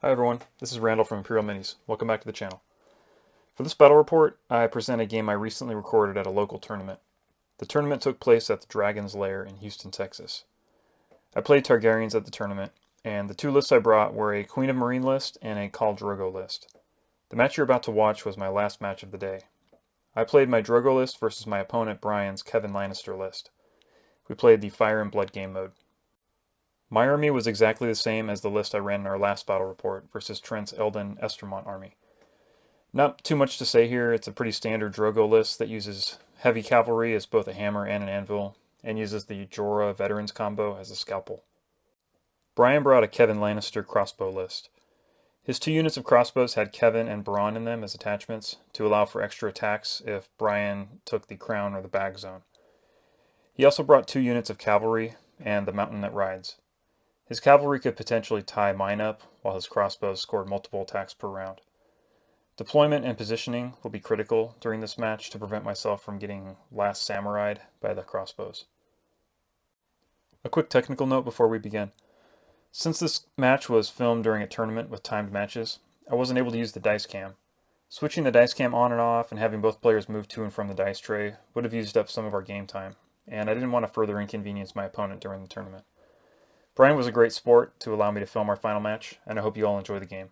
Hi everyone, this is Randall from Imperial Minis. Welcome back to the channel. For this battle report, I present a game I recently recorded at a local tournament. The tournament took place at the Dragon's Lair in Houston, Texas. I played Targaryens at the tournament, and the two lists I brought were a Queen of Marine list and a Khal Drogo list. The match you're about to watch was my last match of the day. I played my Drogo list versus my opponent Brian's Kevan Lannister list. We played the Fire and Blood game mode. My army was exactly the same as the list I ran in our last battle report versus Trent's Eldon Estermont army. Not too much to say here. It's a pretty standard Drogo list that uses heavy cavalry as both a hammer and an anvil, and uses the Jorah Veterans combo as a scalpel. Brian brought a Kevan Lannister crossbow list. His 2 units of crossbows had Kevan and Bronn in them as attachments to allow for extra attacks if Brian took the crown or the bag zone. He also brought 2 units of cavalry and the mountain that rides. His cavalry could potentially tie mine up, while his crossbows scored multiple attacks per round. Deployment and positioning will be critical during this match to prevent myself from getting last samurai'd by the crossbows. A quick technical note before we begin. Since this match was filmed during a tournament with timed matches, I wasn't able to use the dice cam. Switching the dice cam on and off and having both players move to and from the dice tray would have used up some of our game time, and I didn't want to further inconvenience my opponent during the tournament. Brian was a great sport to allow me to film our final match, and I hope you all enjoy the game.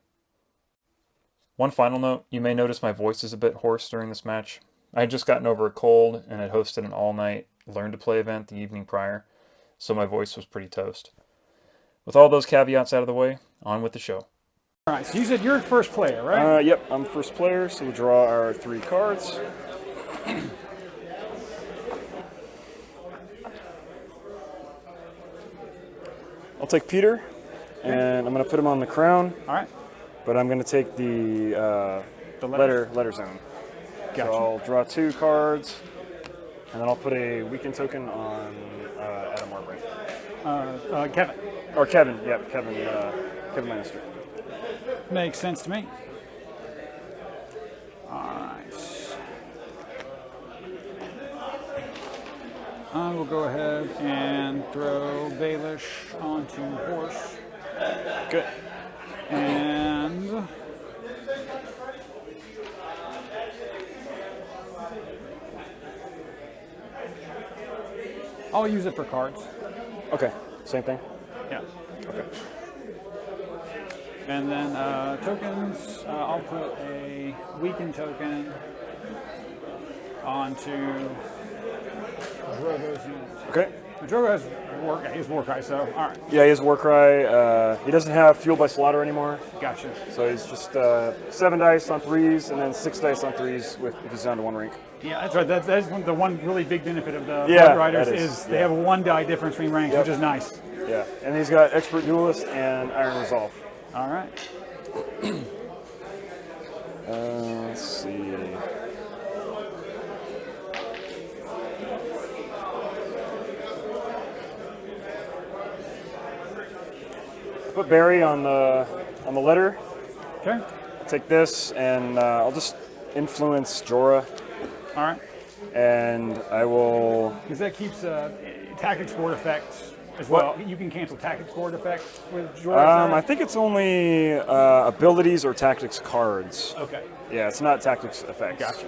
One final note, you may notice my voice is a bit hoarse during this match. I had just gotten over a cold and had hosted an all-night learn-to-play event the evening prior, so my voice was pretty toast. With all those caveats out of the way, on with the show. Alright, so you said you're first player, right? Yep, I'm first player, so we'll draw our 3 cards. I'll take Peter, and I'm going to put him on the crown. All right. But I'm going to take the letter zone. Gotcha. So I'll draw 2 cards, and then I'll put a weakened token on Adam Warbright. Kevin. Or Kevin, yeah, Kevin Lannister. Makes sense to me. All right. I will go ahead and throw Baelish onto horse. Good. And I'll use it for cards. Okay, same thing? Yeah. Okay. And then tokens, I'll put a weakened token onto Drogo's unit. Okay. Drogo has his war cry, so all right. Yeah, he has war cry. He doesn't have fuel by slaughter anymore. Gotcha. So he's just 7 dice on 3s, and then 6 dice on 3s if he's down to 1 rank. Yeah, that's right. That's the one really big benefit of the Yeah, Blood Riders is, they have a 1 die difference between ranks, Yep. which is nice. Yeah, and he's got Expert Duelist and Iron Resolve. All right. Let's see. Put Barry on the letter. Okay. Take this, and I'll just influence Jorah, All right. and I will. Because that keeps tactics board effects as well. You can cancel tactics board effects with Jorah. I think it's only abilities or tactics cards. Okay. Yeah, it's not tactics effects. Gotcha.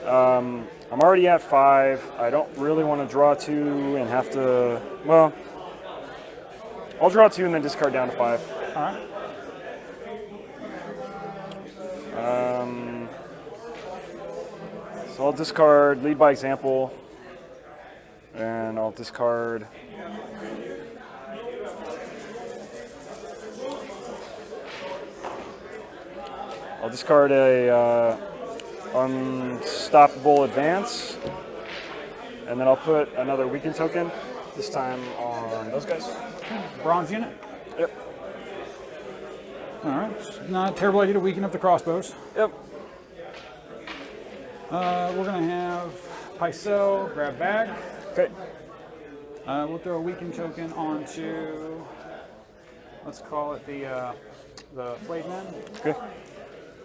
I'm already at 5. I don't really want to draw 2 and have to. Well, I'll draw 2 and then discard down to 5. All right. So I'll discard Lead by Example, and I'll discard. I'll discard a Unstoppable Advance, and then I'll put another weakened token, this time on those guys. Bronze unit. Yep. All right. Not a terrible idea to weaken up the crossbows. Yep. We're going to have Pycelle grab bag. Okay. We'll throw a weakened token onto, let's call it the Flayed Men. Okay.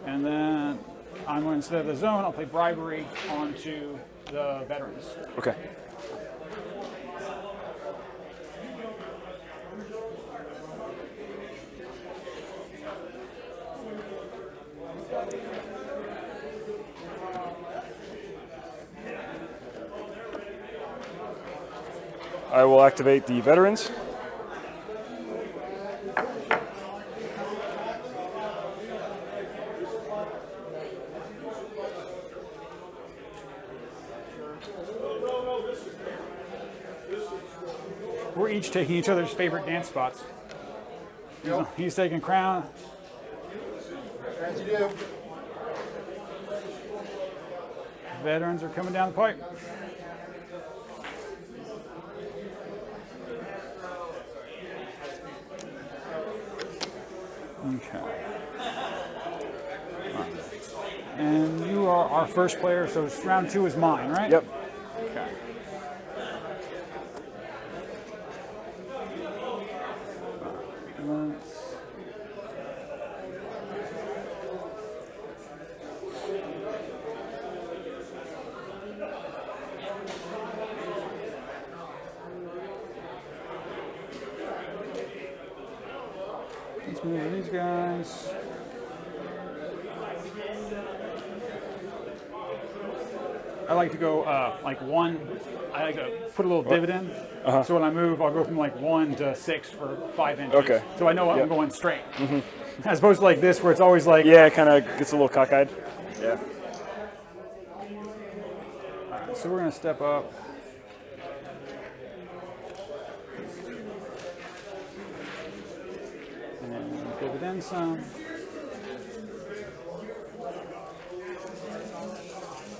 And then I'm going, instead of the zone, I'll play Bribery onto the Veterans. Okay. I will activate the veterans. We're each taking each other's favorite dance spots. He's taking Crown. As you do. Veterans are coming down the pipe. Okay. And you are our first player, so round 2 is mine, right? Yep. Okay. Let's move to these guys. I like to go like 1. I like to put a little dividend. So when I move, I'll go from like 1 to 6 for 5 inches. Okay. So I know I'm going straight. As opposed to like this, where it's always like. Yeah, it kind of gets a little cockeyed. Yeah. Alright, so we're gonna step up. And dividend some.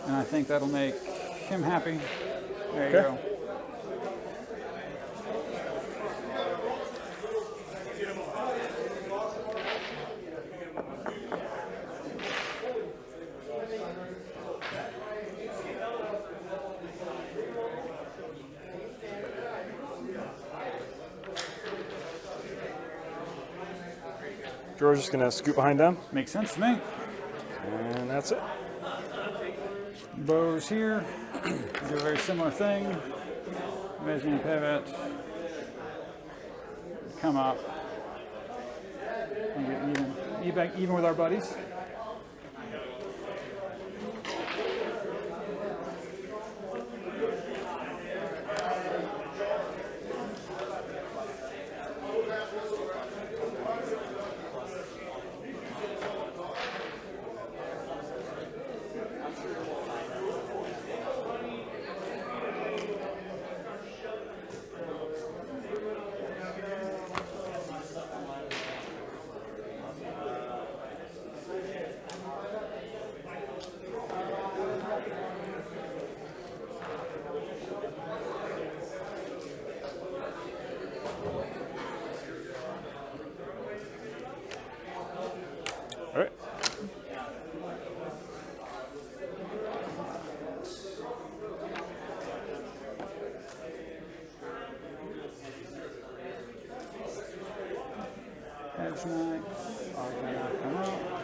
And I think that'll make him happy. There you go. George's just gonna scoot behind them, Makes sense to me. and that's it. Bows here. Do a very similar thing. Measuring pivot. Come up. And get even with our buddies. All right. Edge knight. Come out.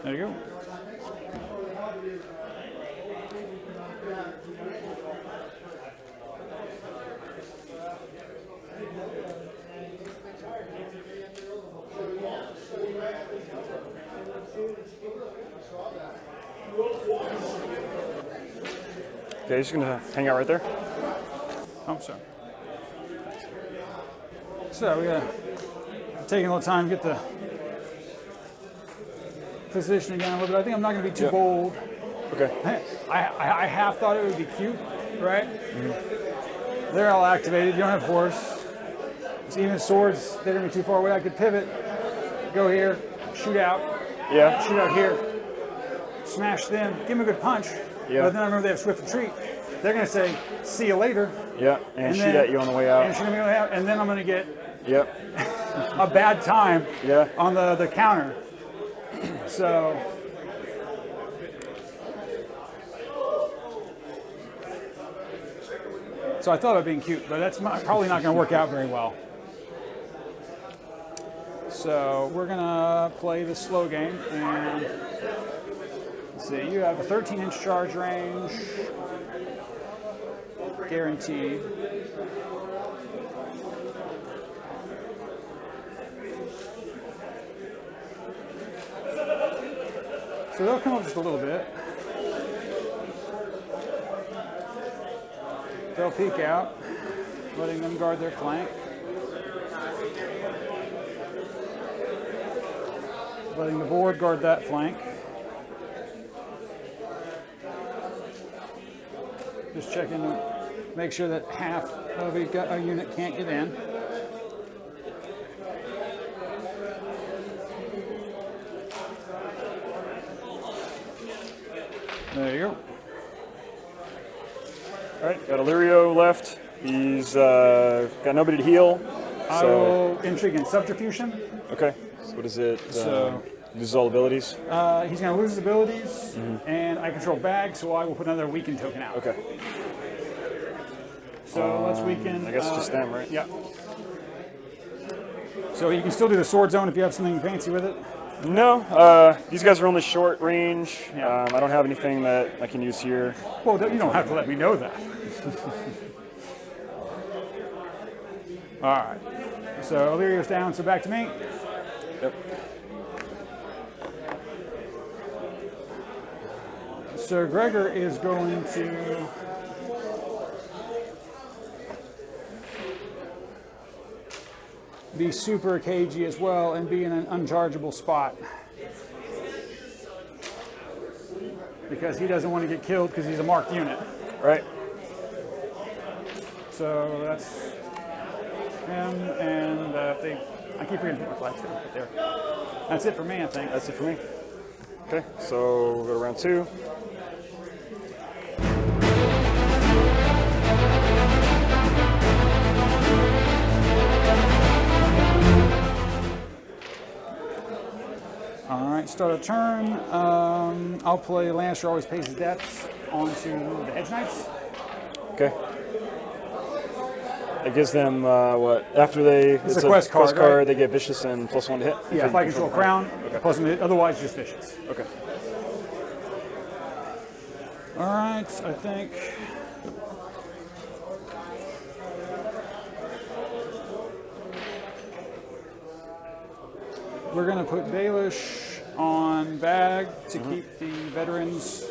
There you go. Okay, you're just gonna hang out right there. Oh, sorry. So we got taking a little time to get the position again a little bit. I think I'm not going to be too bold. Okay. I half thought it would be cute, right? Mm-hmm. They're all activated. You don't have horse. So even swords, they're going to be too far away. I could pivot, go here, shoot out. Yeah. Shoot out here. Smash them. Give them a good punch. Yeah. But then I remember they have swift retreat. They're going to say, "See you later." Yeah. And shoot then, at you on the way out. And shoot at me on the way out. And then I'm going to get Yep. a bad time Yeah. on the counter. So So I thought of being cute, but that's probably not going to work out very well. So we're going to play the slow game. And let's see, you have a 13-inch charge range, guaranteed. So they'll come up just a little bit. They'll peek out, letting them guard their flank. Letting the board guard that flank. Just checking to make sure that half of a unit can't get in. There you go. All right, got Illyrio left. He's got nobody to heal. I will intrigue and subterfusion. Okay. So what is it? So loses all abilities. He's going to lose his abilities, and I control bag, so I will put another weaken token out. Okay. So let's weaken. I guess just them, right? Yeah. So you can still do the sword zone if you have something fancy with it. No, these guys are only short range. Yeah. I don't have anything that I can use here. Well, you don't have to let me know that. All right. So Illyrio's down, so back to me. Yep. So Gregor is going to be super cagey as well and be in an unchargeable spot. Because he doesn't want to get killed because he's a marked unit. Right. So that's him, and I keep forgetting to put my flags down right there. That's it for me, I think. That's it for me. Okay, so we'll go to round 2. All right, start a turn. I'll play Lannister always pays his debts onto the Hedge Knights. Okay. It gives them what? After they It's a quest card, right? they get vicious and +1 to hit. Yeah, if I control crown, plus otherwise just vicious. Okay. All right, I think. We're going to put Baelish on bag to keep the veterans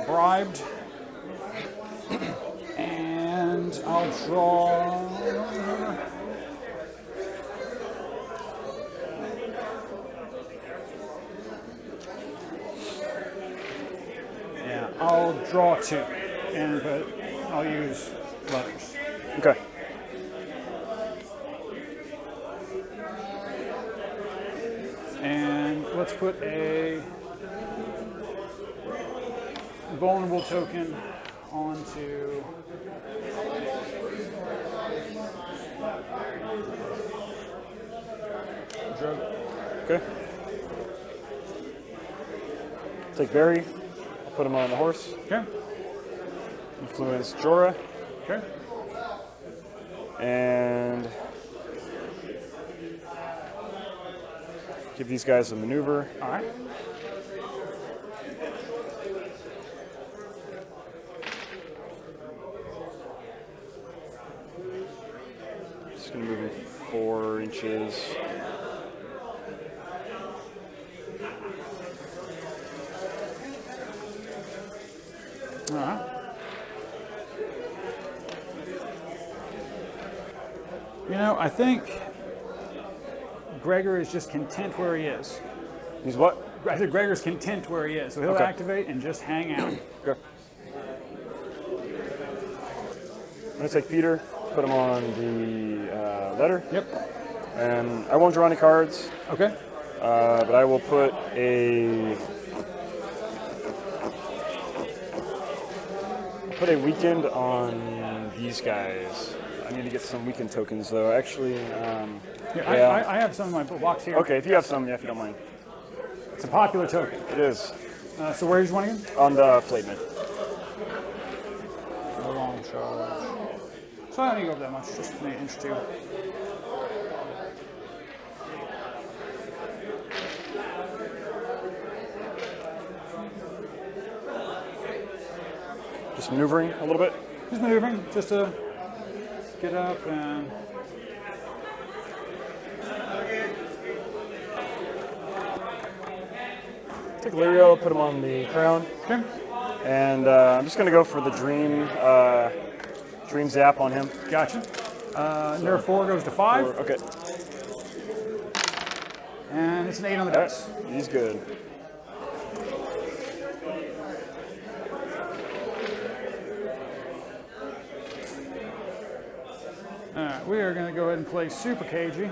bribed. And I'll draw. Yeah, I'll draw 2. But I'll use letters. Okay. And let's put a vulnerable token onto Drogo. Okay. Take Barry. I'll put him on the horse. Okay. Influence Jorah. Okay. And give these guys a maneuver. All right. Just gonna move him 4 inches. All right. You know, I think Gregor is just content where he is. He's what? I think Gregor's content where he is, so he'll Okay. activate and just hang out. Okay. I'm gonna take Peter, put him on the letter, Yep. and I won't draw any cards, Okay. but I will put a weekend on these guys. I need to get some weekend tokens though. Actually, Here, yeah. I have some in my box here. Okay, if you have some, yeah, if you don't mind. It's a popular token. It is So where's one again? on the Flateman. A long charge. So I don't need to go up that much, just maybe an inch or two. Just maneuvering a little bit. Just maneuvering, just to get up and. Take Lair, put him on the crown. Okay. And I'm just going to go for the dream zap on him. Gotcha. Nerve 4 goes to 5. Okay. And it's an 8 on the dice. He's good. Alright, we are going to go ahead and play Super Cagey.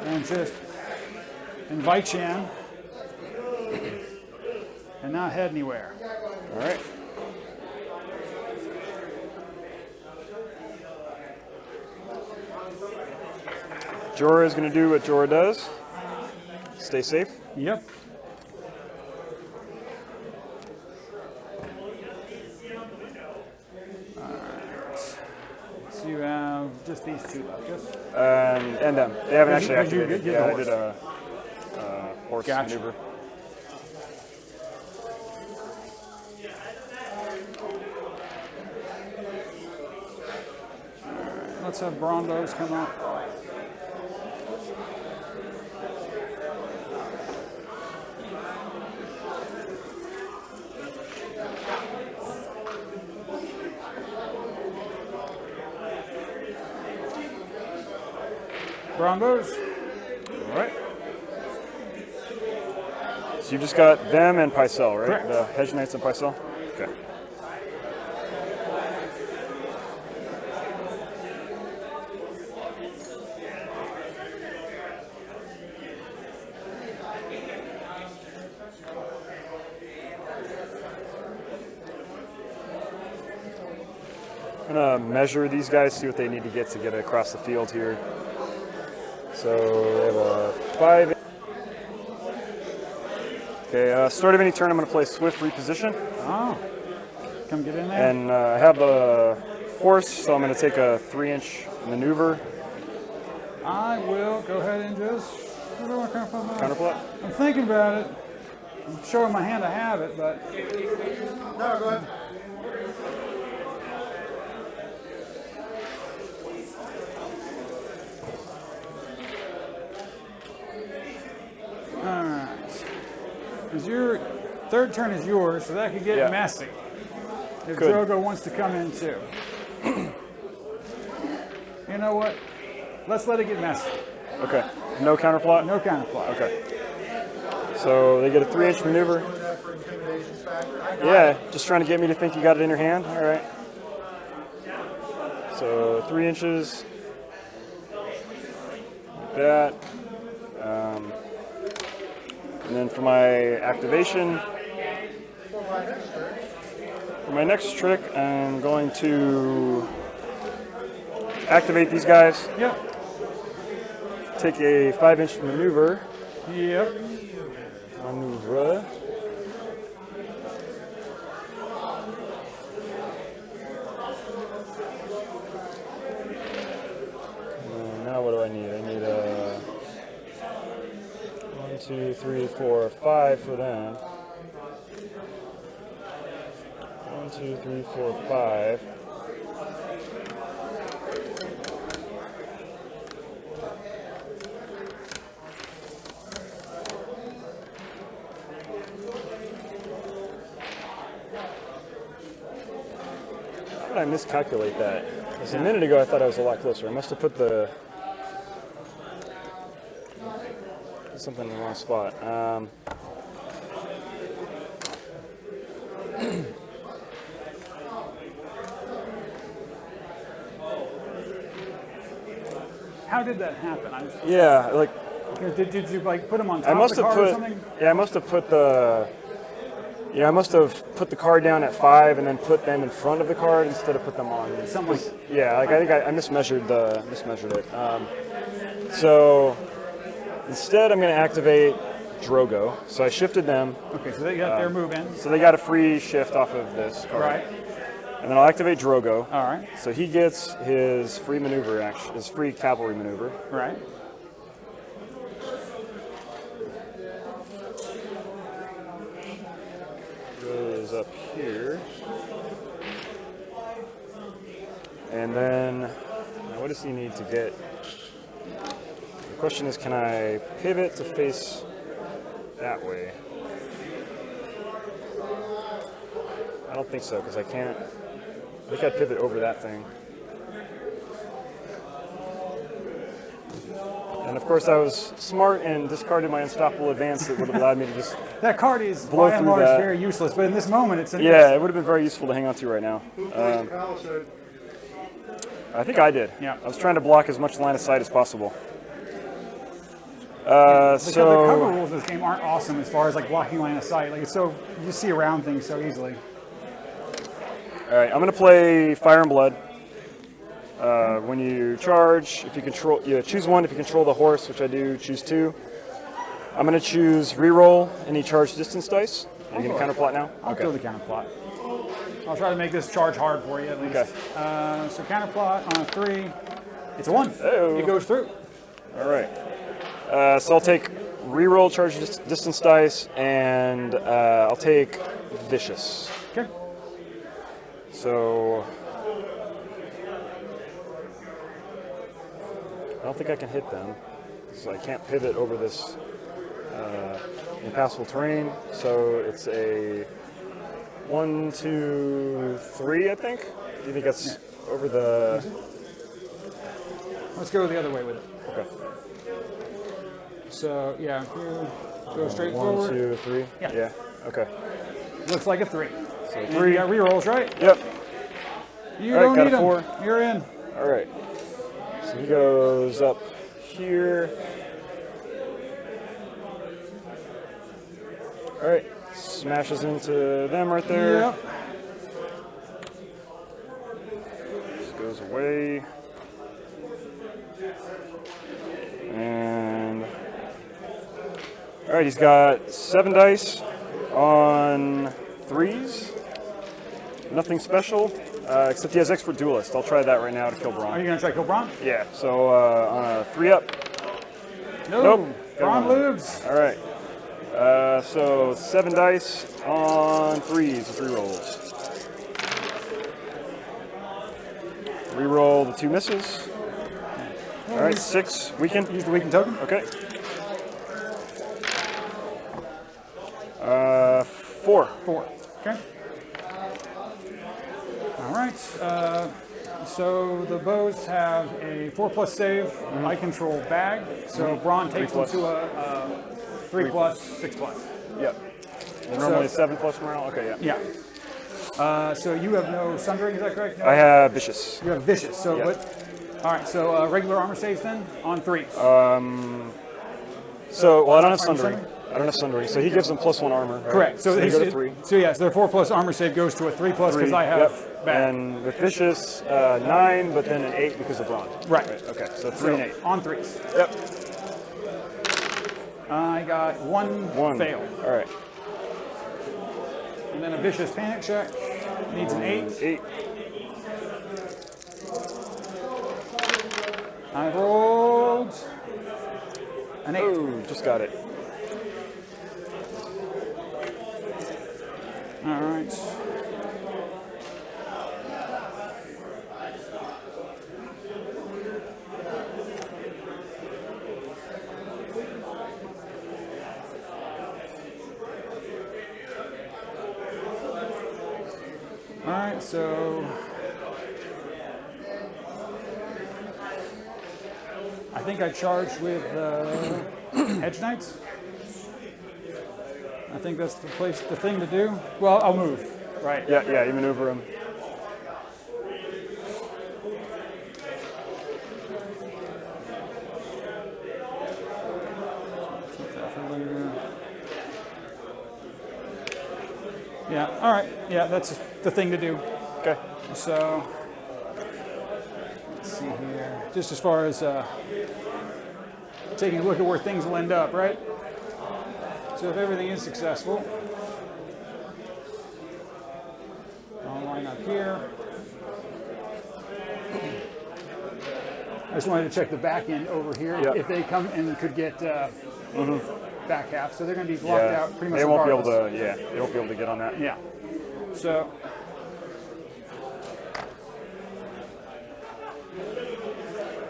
And just invite you in. And not head anywhere. All right. Jorah is going to do what Jorah does. Stay safe. Yep. Alright. So you have just these two left, yes? And them. They haven't actually Did you activated. get Yeah, the I did a horse Gotcha. maneuver. Let's have Brondos come up. Brondos. All right. So you just got them and Pycelle, right? Correct. The Hedge Knights and Pycelle? Okay. I'm going to measure these guys, see what they need to get across the field here. So we have a 5. Okay, start of any turn, I'm going to play Swift Reposition. Oh. Come get in there. And I have the horse, so I'm going to take a 3-inch maneuver. I will go ahead and just. Counterplot? I'm thinking about it. I'm showing my hand I have it, but. No, go ahead. Alright. Because your third turn is yours, so that could get messy. If Could. Drogo wants to come in too. You know what? Let's let it get messy. Okay. No counterplot? No counterplot. Okay. So they get a 3-inch maneuver. For intimidation factor. Yeah, just trying to get me to think you got it in your hand. All right. So 3 inches. Like that. And then for my activation, for my next trick, I'm going to activate these guys. Yep. Take a 5-inch maneuver. Yep. Maneuver. Now what do I need? I need a 1, 2, 3, 4, 5 for them. 1, 2, 3, 4, 5. How did I miscalculate that? Because a minute ago I thought I was a lot closer. I must have put something in the wrong spot. How did that happen? I just, Yeah, like did you like put them on top I must of the have card or put. something? Yeah, I must have put the. Yeah, I must have put the card down at 5 and then put them in front of the card instead of put them on. Something like Yeah, like I think I mismeasured it. So instead, I'm going to activate Drogo. So I shifted them. Okay, so they got their move in. So they got a free shift off of this card. Right. And then I'll activate Drogo. All right. So he gets his free maneuver action, his free cavalry maneuver. Right. Goes up here. And then, now what does he need to get? The question is, can I pivot to face that way? I don't think so, because I can't. I think I'd pivot over that thing. And of course, I was smart and discarded my unstoppable advance that would have allowed me to just. That card is Blow by and through large that. very useless, but in this moment, it's Yeah, it would have been very useful to hang on to right now. Who plays Khal? I think I did. Yeah. I was trying to block as much line of sight as possible. Because the cover So, rules of this game aren't awesome as far as like blocking line of sight. Like it's so you just see around things so easily. all right, I'm going to play Fire and Blood. When you charge, if you control, you choose one. If you control the horse, which I do, choose two. I'm going to choose reroll any charge distance dice. Are you going to counterplot now? I'll kill the counterplot. I'll try to make this charge hard for you at least. Okay. So counterplot on a 3. It's a 1. Oh. It goes through. All right. So I'll take reroll charge distance dice, and I'll take vicious. Okay. So I don't think I can hit them, so I can't pivot over this impassable terrain. So it's a 1, 2, 3, I think. Do you think that's over the? Let's go the other way with it. Okay. So yeah, you go straight 1, forward. 2, 3. Yeah. Yeah. Okay. Looks like a 3. So And 3. you got rerolls, right? Yep. You All right, don't got need a them. 4. You're in. All right. So he goes up here. All right. Smashes into them right there. Yep. Just goes away. And all right, he's got 7 dice on 3s. Nothing special, except he has expert duelist. I'll try that right now to kill Are Braun. you gonna try kill Braun? Yeah. So on a 3-up. No. Nope. Braun Got one. lives. All right. So 7 dice on 3s, 3 rolls. Reroll the 2 misses. All right, 6 weaken. Use the weakened token. Okay. 4. 4. Okay. All right. So the bows have a 4+ save. I control bag. So Braun takes them 3+. to a 3+, 6+. Yep. And normally 7+ morale. Okay, yeah. Yeah. So you have no sundering, is that correct? No? I have vicious. You have vicious. So Yeah. what? All right. So regular armor saves then on 3s. So, well, I don't have Armor sundering. I don't have sundering. So he gives them +1 armor. Right? Correct. So, they go to it's- 3. So yes, their 4+ armor save goes to a 3+ because I have Yep. bag. And with vicious, 9, but then an 8 because of Braun. Right. Okay. So 3 and 8. On 3s. Yep. I got 1 fail. All right. And then a vicious panic check. Needs an 8. 8. I rolled an 8. Ooh, just got it. All right. All right, so I think I charged with Hedge Knights. I think that's the thing to do. Well, I'll move. Right. Yeah, you maneuver him. Keep that for later. Yeah. All right. Yeah, that's the thing to do. Okay. So let's see here. Just as far as taking a look at where things will end up, right? So if everything is successful, why not here. I just wanted to check the back end over here Yep. if they come and could get back half. So they're going to be blocked Yeah. out pretty much. They won't be able regardless. to. Yeah, they won't be able to get on that. Yeah. So.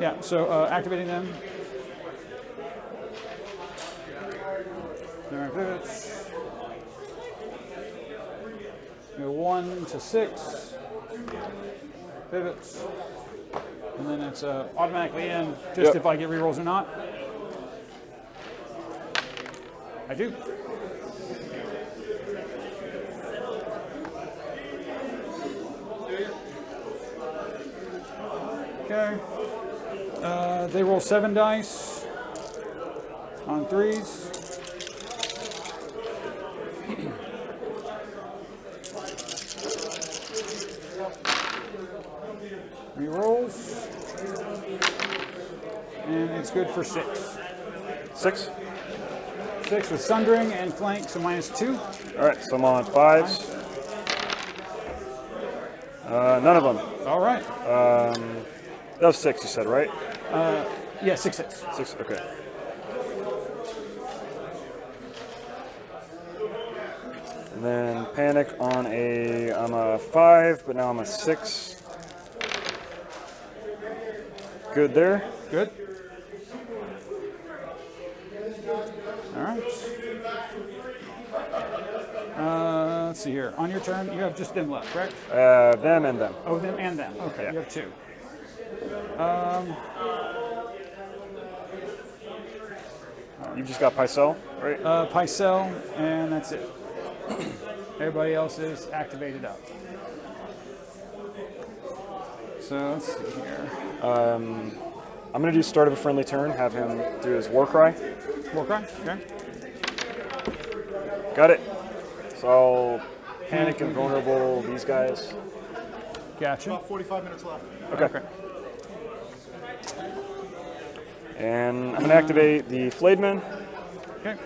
Yeah. So activating them. There are pivots. Go 1 to 6. Pivots. And then it's automatically in, just Yep. if I get rerolls or not. I do. Okay. They roll 7 dice on 3s. Rerolls. And it's good for 6. 6. 6 with sundering and flank, so -2. All right, so I'm on 5s. None of them. All right. That was 6, you said, right? Yeah, 6/6. 6. Okay. And then panic on I'm a 5, but now I'm a 6. Good there. Good. All right. Let's see here. On your turn, you have just them left, correct? Them and them. Oh, them and them. Okay, Yeah. you have 2. You just got Pycelle, right? Pycelle, and that's it. Everybody else is activated up. So let's see here. I'm going to do start of a friendly turn, have him do his war cry. War cry. Okay. Got it. So I'll panic and vulnerable these guys. Gotcha. About 45 minutes left. Okay. And I'm going to activate the Flademan. Okay.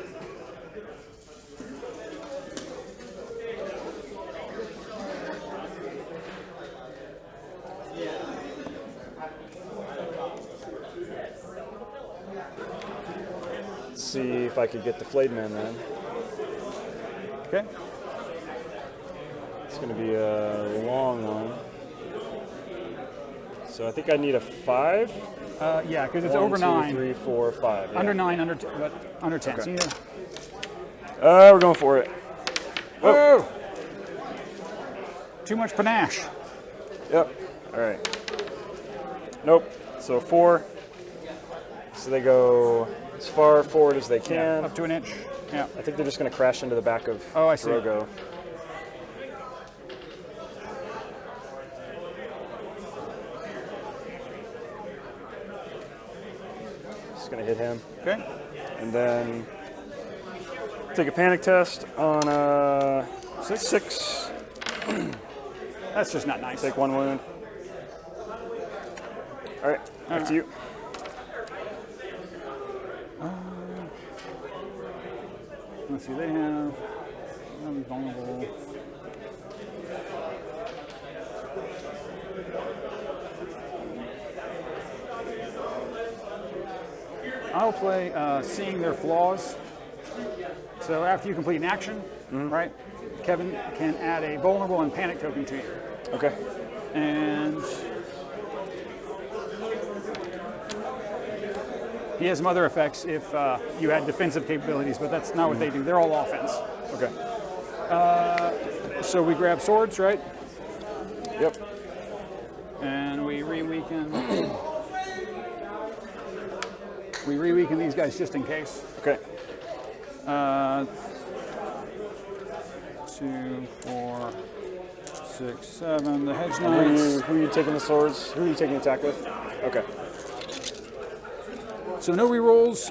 Let's see if I could get the Flademan then. Okay. It's going to be a long one. So I think I need a 5. Yeah, because it's 1, over 2, 9. 3, 4, 5. Yeah. Under 9, but under 10. Okay. So you need We're going for it. Whoa! Too much panache. Yep. All right. Nope. So 4. So they go as far forward as they Yeah, can. up to an inch. Yeah. I think they're just going to crash into the back of Oh, I see. Drogo. Just going to hit him. Okay. And then take a panic test on 6. That's just not nice. Take 1 wound. All right, back to you. Let's see, they have vulnerable. I'll play Seeing Their Flaws. So after you complete an action, right, Kevin can add a vulnerable and panic token to you. Okay. And he has some other effects if you add defensive capabilities, but that's not what they do. They're all offense. Okay. So we grab swords, right? Yep. And we re-weaken. We re-weaken these guys just in case. Okay. 2, 4, 6, 7. The hedge Who knights. are you taking the swords? Who are you taking the attack with? Okay. So no rerolls.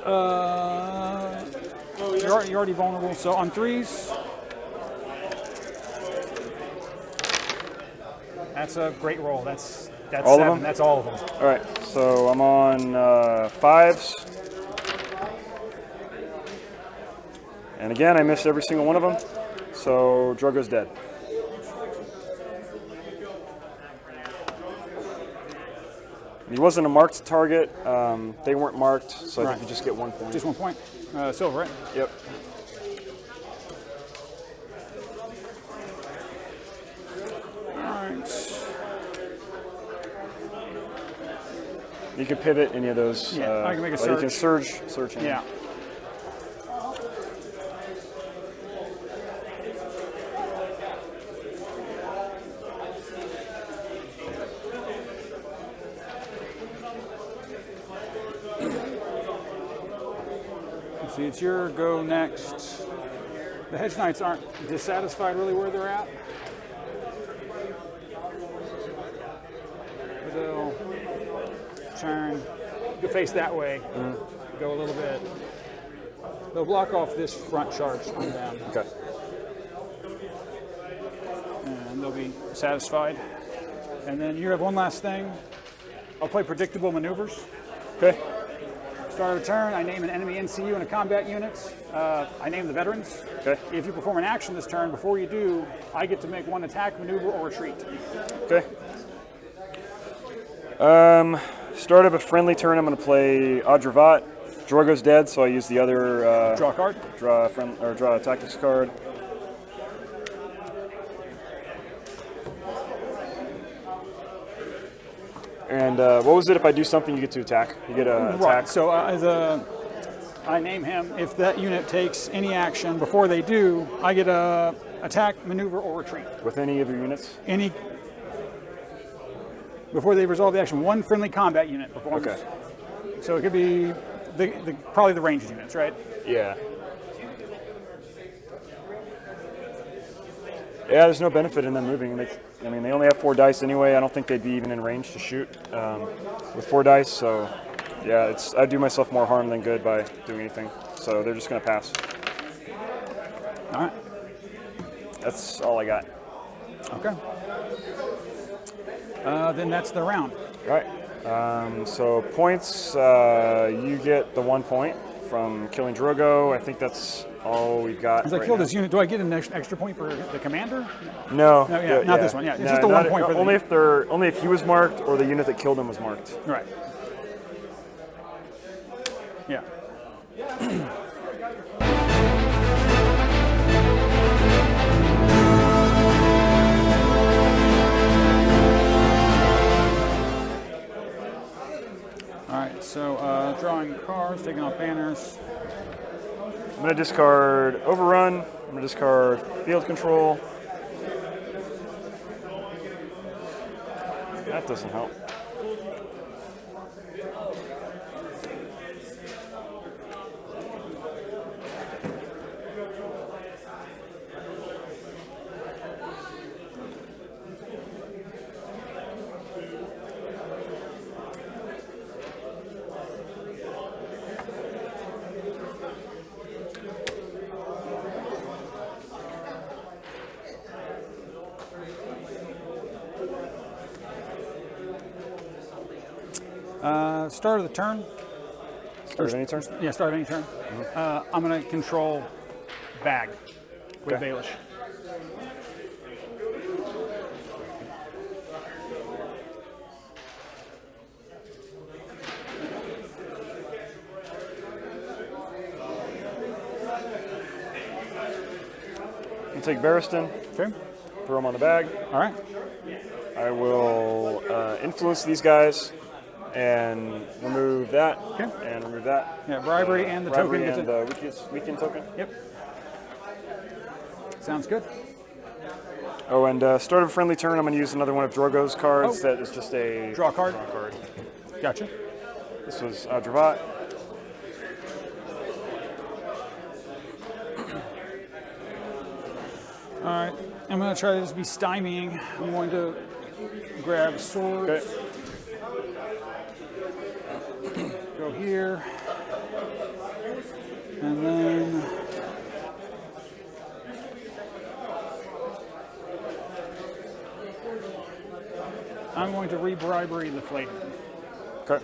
You're already vulnerable. So on 3s. That's a great roll. That's All of 7. them? That's all of them. All right. So I'm on 5s. And again, I missed every single one of them. So Drogo's dead. He wasn't a marked target. They weren't marked, so I Right. think you just get 1 point. Just 1 point. Silver, right? Yep. All right. You can pivot any of those. Yeah, I can make a You can search. search. Any. Yeah. Let's see, it's your go next. The Hedge Knights aren't dissatisfied really where they're at. But they'll turn, go face that way, go a little bit. They'll block off this front charge on them, Okay. and they'll be satisfied. And then you have one last thing. I'll play predictable maneuvers. Okay. Start of the turn, I name an enemy NCU in a combat unit. I name the veterans. Okay. If you perform an action this turn, before you do, I get to make one attack, maneuver, or retreat. Okay. Start of a friendly turn, I'm going to play Adravat. Drogo's dead, so I use the other Draw a card. draw a tactics card. And what was it? If I do something, you get to attack. You get a Right. attack. So I name him. If that unit takes any action before they do, I get a attack, maneuver, or retreat. With any of your units. Any before they resolve the action, one friendly combat unit performs. Okay. So it could be probably the ranged units, right? Yeah. Yeah, there's no benefit in them moving. I mean, they only have 4 dice anyway. I don't think they'd be even in range to shoot with 4 dice. So, yeah, I do myself more harm than good by doing anything. So they're just going to pass. All right. That's all I got. Okay. Then that's the round. All right. So points, you get the 1 point from killing Drogo. I think that's all we've got. As I right killed now. this unit, do I get an extra point for the commander? No. No, yeah, not this one. Yeah, it's just the not 1 point for the only if he was marked or the unit that killed him was marked. Right. Yeah. All right, so drawing cards, taking off banners. I'm going to discard Overrun. I'm going to discard Field Control. That doesn't help. Start of the turn. Start of any turn? Yeah, start of any turn. I'm going to control bag with Okay. Baelish. I'll take Barristan, Okay. throw him on the bag. All right. I will influence these guys and remove that Okay. and remove that. Yeah, bribery and the Bribery token. and the weaken token. Yep. Sounds good. Oh, and start of a friendly turn, I'm going to use another one of Drogo's cards that is just a Draw card. draw card. Gotcha. This was Adravat. All right. I'm going to try to just be stymieing. I'm going to grab swords. Okay. Go here. And then I'm going to re-bribery the flavor. Okay.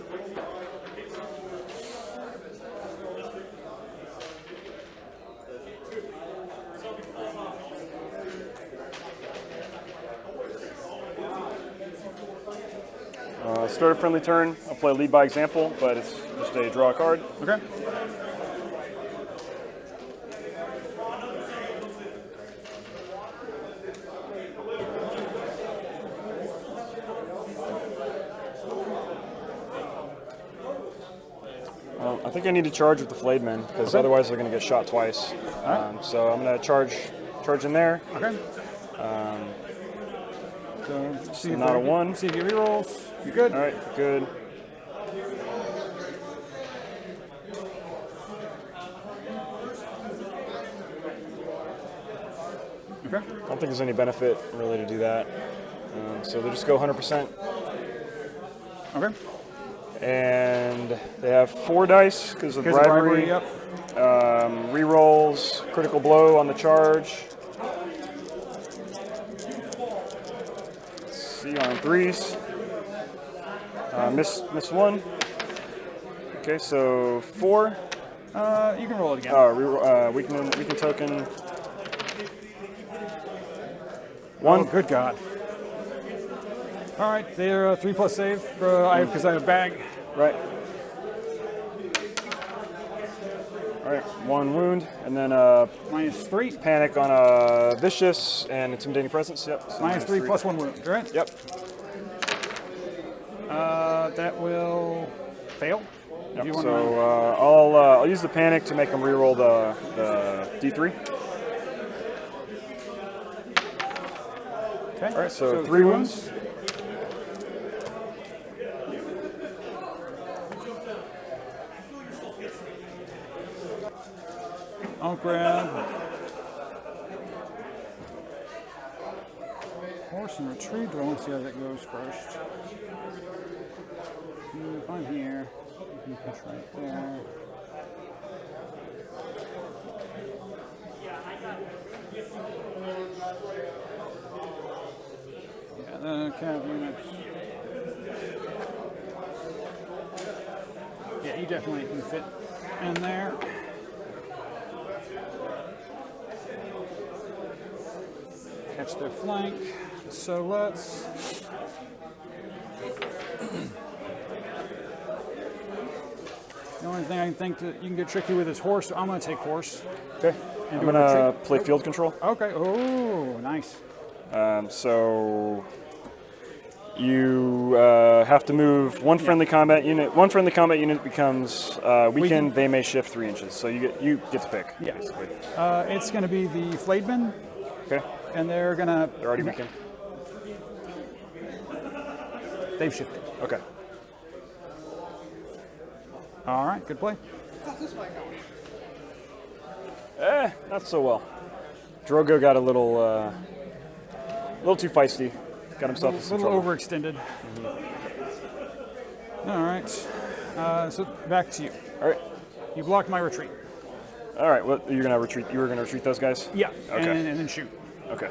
start a friendly turn, I'll play lead by example, but it's just a draw card. Okay. I think I need to charge with the flayed men because otherwise they're going to get shot twice. So I'm going to charge in there. Okay. So see if Not a 1. See if he rerolls. You good? All right, good. Okay. I don't think there's any benefit really to do that. So they just go 100%. Okay. And they have 4 dice because of Because of bribery. yep. Rerolls, critical blow on the charge. Let's see on 3s. Miss 1. Okay, so 4. You can roll it again. Weaken token. Oh, 1. good God. All right, they're 3+ save because I have a bag. Right. All right, 1 wound, and then -3. panic on a vicious and intimidating presence. Yep. So -3 plus 1 wound, right? Yep. That will fail. If you Yep. want So I'll use the panic to make them reroll the D3. Okay. All right, so 3 wounds. I'll grab horse and retrieve. Do I want to see how that goes first? If I'm here, you can push right there. Yeah, the cav units. Yeah, you definitely can fit in there. Catch their flank. So let's. The only thing I can think that you can get tricky with is horse. So I'm going to take horse. Okay. And I'm do a gonna retreat. play field control. Okay. Oh, nice. So you have to move one friendly combat unit. One friendly combat unit becomes weakened. They may shift 3 inches. So you get to pick. Yeah. Basically. It's going to be the Flademen, Okay. and they're going to. They're already weakened. They've shifted. Okay. All right. Good play. Not so well. Drogo got a little too feisty. Got himself in A some little trouble. overextended. All right. So back to you. All right. You blocked my retreat. All right. Well, you're gonna retreat. You were gonna retreat those guys. Yeah. Okay. And then shoot. Okay.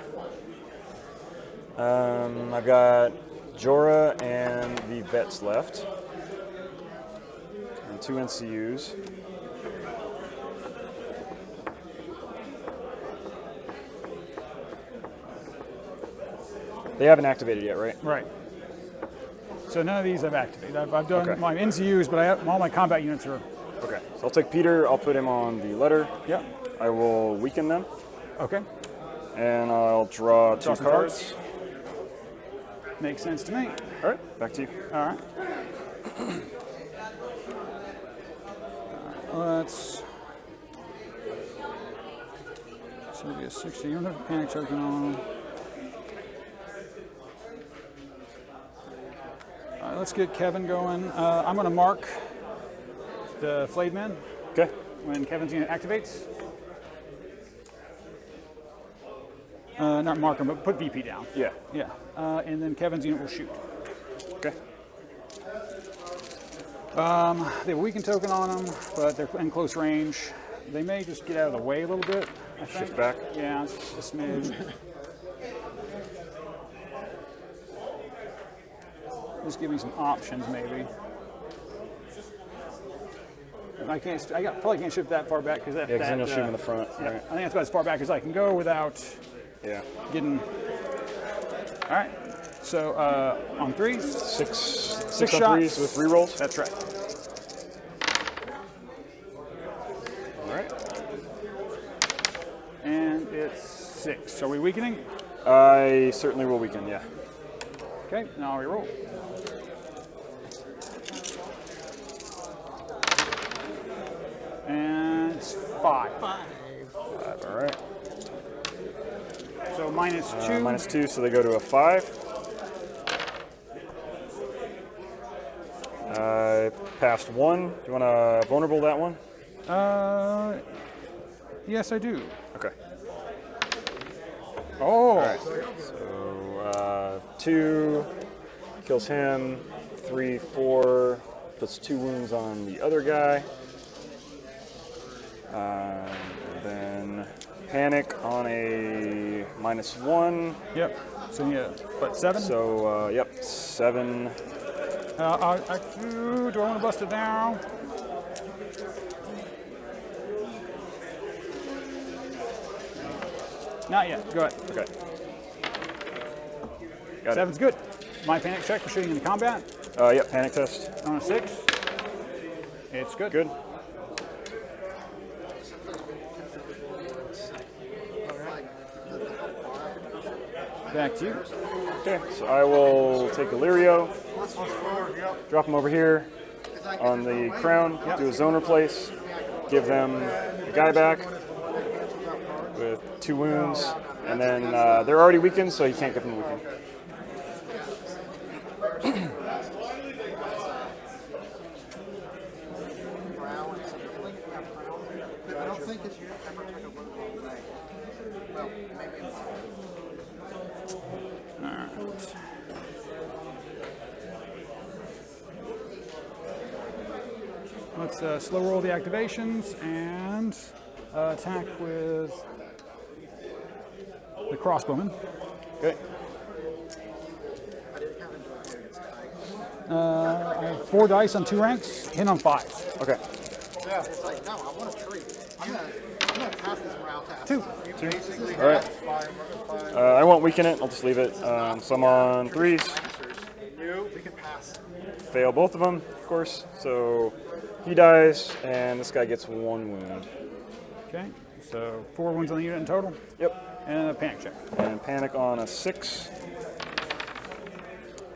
I've got Jorah and the vets left, and 2 NCUs. They haven't activated yet, right? Right. So none of these I've activated. I've done Okay. my NCUs, but all my combat units are. Okay. So I'll take Peter. I'll put him on the letter. Yep. I will weaken them, Okay. and I'll draw 2 some cards. Makes sense to me. All right. Back to you. All right. Let's. So it'll be a 60. You don't have a panic token on. All right, let's get Kevan going. I'm going to mark the Flayed Men Okay. when Kevin's unit activates. Not mark them, but put VP down. Yeah. Yeah. And then Kevin's unit will shoot. Okay. They have a weakened token on them, but they're in close range. They may just get out of the way a little bit, I think. Shift back. Yeah, just a smidge. Just give me some options, maybe. I probably can't shift that far back because that. Yeah, because then that, you'll shoot him in the front. Yeah, Right. I think that's about as far back as I can go without Yeah. getting. All right. So on threes, Six on shots. threes with rerolls. That's right. All right. And it's 6. Are we weakening? I certainly will weaken, yeah. Okay, now we roll. And it's 5. All right. So minus 2. Minus 2, so they go to a 5. Passed 1. Do you want to vulnerable that one? Yes, I do. Okay. Oh, So 2 kills him. 3, 4 puts 2 wounds on the other guy. And then panic on a -1. yep. So yeah, what, 7? So yep, 7. Do I want to bust it down? Not yet. Go ahead. Okay. Got 7's good. My panic check for shooting in combat it. Yep, panic test. on a 6. It's good. Good. Back to you. Okay, so I will take Illyrio, drop him over here on the crown, do a zone replace, give them the guy back with 2 wounds, and then they're already weakened, so you can't get them weakened. I don't think it's you ever took a look all day. Well, maybe it's. Let's slow roll the activations and attack with the crossbowman. Okay. I have 4 dice on 2 ranks, hit on 5. Okay. Yeah, it's like, no, I want a treat. I'm gonna pass this morale test. 2. You basically All right. have 5. I won't weaken it. I'll just leave it. So I'm on 3s. We can pass. Fail both of them, of course. So he dies, and this guy gets 1 wound. Okay, so 4 wounds on the unit in total, Yep. and a panic check. And panic on a 6.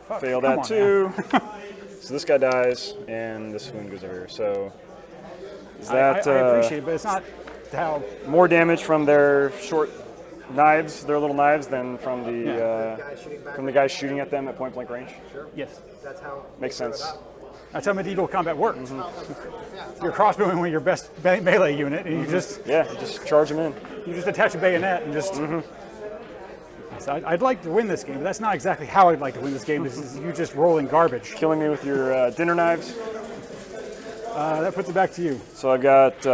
Fuck, Fail come that on too. So this guy dies, and this wound goes over here. So is now. that I appreciate it, but it's not how. more damage from their short knives, their little knives, than from the guys shooting at them at point blank range? Yes, That's how. Makes sense. that's how medieval combat works. You're crossbowing with your best melee unit, and you just Yeah, just charge them in. attach a bayonet and just. So I'd like to win this game, but that's not exactly how I'd like to win this game. This is you just rolling garbage. Killing me with your dinner knives. That puts it back to you. So I've got 2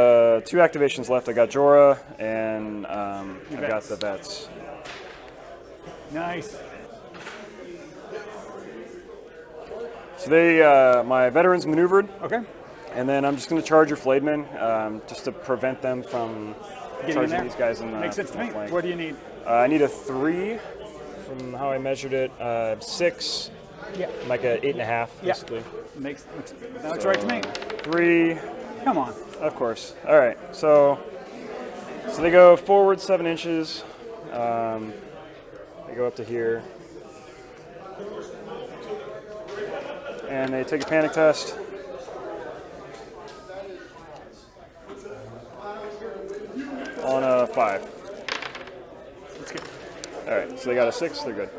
activations left. I got Jorah, and I've got vets. the vets. Nice. So they, my veterans maneuvered, Okay. and then I'm just going to charge your flayed men, just to prevent them from Getting in charging there. these guys in the Makes sense to me. flank. What do you need? I need a 3 from how I measured it. 6, Yeah. like a 8.5, Yeah. basically. That looks right to me. 3, Come on. of course. All right, so they go forward 7 inches. They go up to here. And they take a panic test. On a 5. Let's get. All right, so they got a 6, they're good.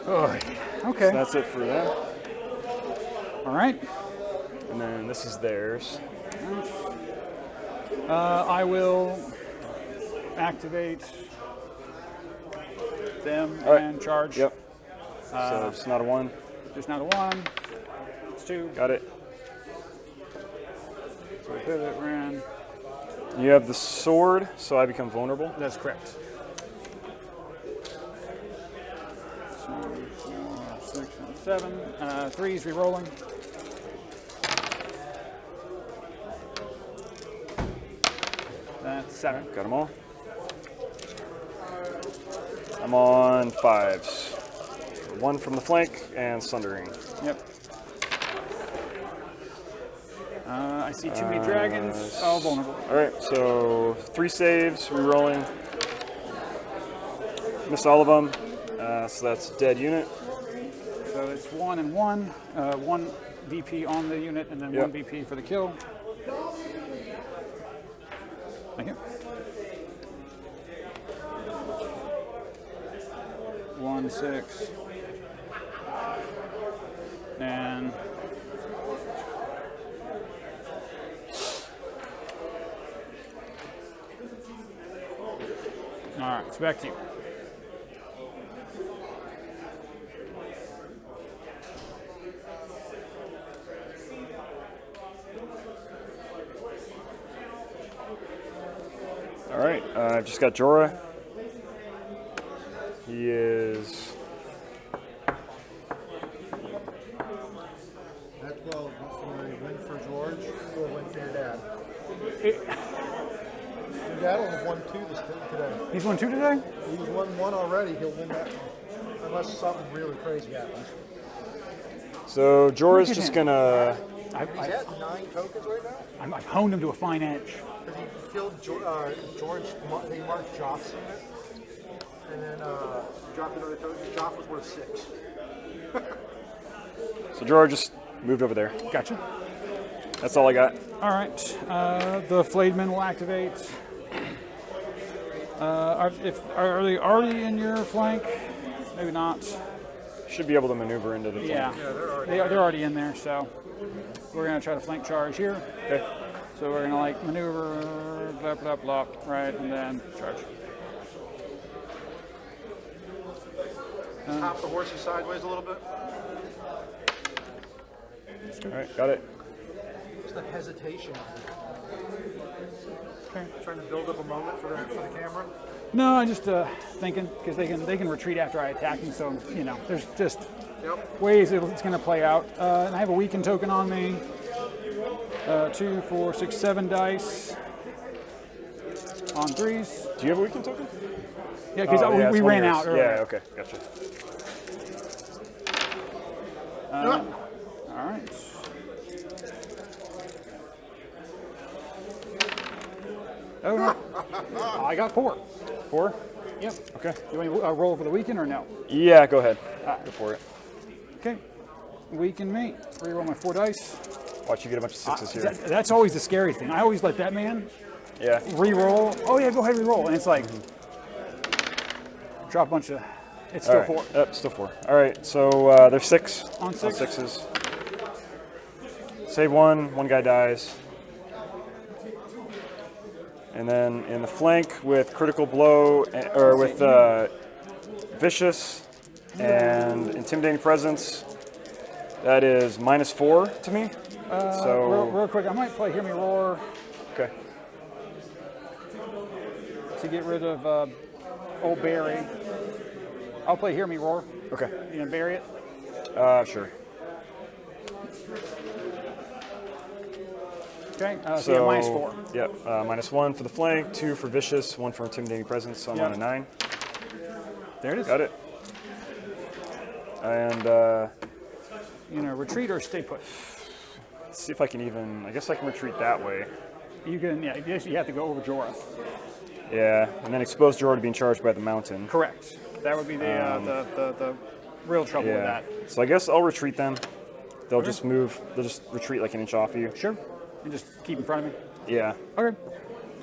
Oh, okay. So that's it for them. All right. And then this is theirs. I will activate them All right. and charge. Yep. So it's not a 1. Just not a 1. It's 2. Got it. So we pivot, ran. You have the sword, so I become vulnerable. That's correct. 2, 4, 6, and 7. 3's re-rolling. That's 7. Got them all. I'm on 5s. 1 from the flank and sundering. Yep. I see too many dragons. Oh, vulnerable. All right, so 3 saves, rerolling. Missed all of them, so that's dead unit. So it's 1 and 1. 1 VP on the unit, and then Yep. 1 VP for the kill. Thank you. 1, 6. And all right, it's back to you. All right, I've just got Jorah. He is That's well from a win for George to a win for your dad. Your dad only won 2 today. He's won 2 today? He's won 1 already. He'll win that unless something really crazy happens. so Jorah's Look at just him. gonna. He's at 9 tokens right now. I've honed him to a fine edge. Because he killed George. They marked Joff's unit, and then dropped another token. Joff was worth 6. So Jorah just moved over there. Gotcha. That's all I got. All right. The Flademen will activate. Are they already in your flank? Maybe not. Should be able to maneuver into the flank. Yeah, they're already in there. So we're gonna try to flank charge here. Okay. So we're gonna like maneuver, blah blah blah, right, and then charge. Top the horses sideways a little bit. All right, got it. Just the hesitation. Okay. Trying to build up a moment for the camera. No, I'm just thinking because they can retreat after I attack them. So you know, there's just Yep. ways it's going to play out. And I have a weakened token on me. 2, 4, 6, 7 dice on 3s. Do you have a weekend token? Yeah, because yeah, we it's one ran of out yours. earlier. Yeah, okay, gotcha. All right. Oh, no. I got 4. 4? Yep. Okay. You want me to roll for the weaken or no? Yeah, go ahead. Go for it. Okay. Weaken me. Reroll my 4 dice. Watch you get a bunch of 6s here. That's always the scary thing. I always let that man Yeah. re-roll. Oh yeah, go ahead, re-roll. And it's like drop a bunch of. It's still All right. 4. Yep, still 4. All right, so there's 6 On 6? 6s. Save 1, 1 guy dies. And then in the flank with critical blow, or with vicious and intimidating presence, that is -4 to me. Real quick, I might play Hear Me Roar Okay. to get rid of old Barry. I'll play Hear Me Roar. Okay. You gonna bury it? Sure. Okay. So yeah, -4. Yep. -1 for the flank, 2 for vicious, 1 for intimidating presence. So I'm Yep. on a 9. There it is. Got it. And You know, retreat or stay put. let's see if I can even. I guess I can retreat that way. You can. Yeah. You have to go over Jorah. Yeah, and then expose Jorah to being charged by the mountain. Correct. That would be the real trouble with Yeah. that. So I guess I'll retreat them. They'll just move. They'll just retreat like an inch off you. Sure. And just keep in front of me. Yeah. Okay.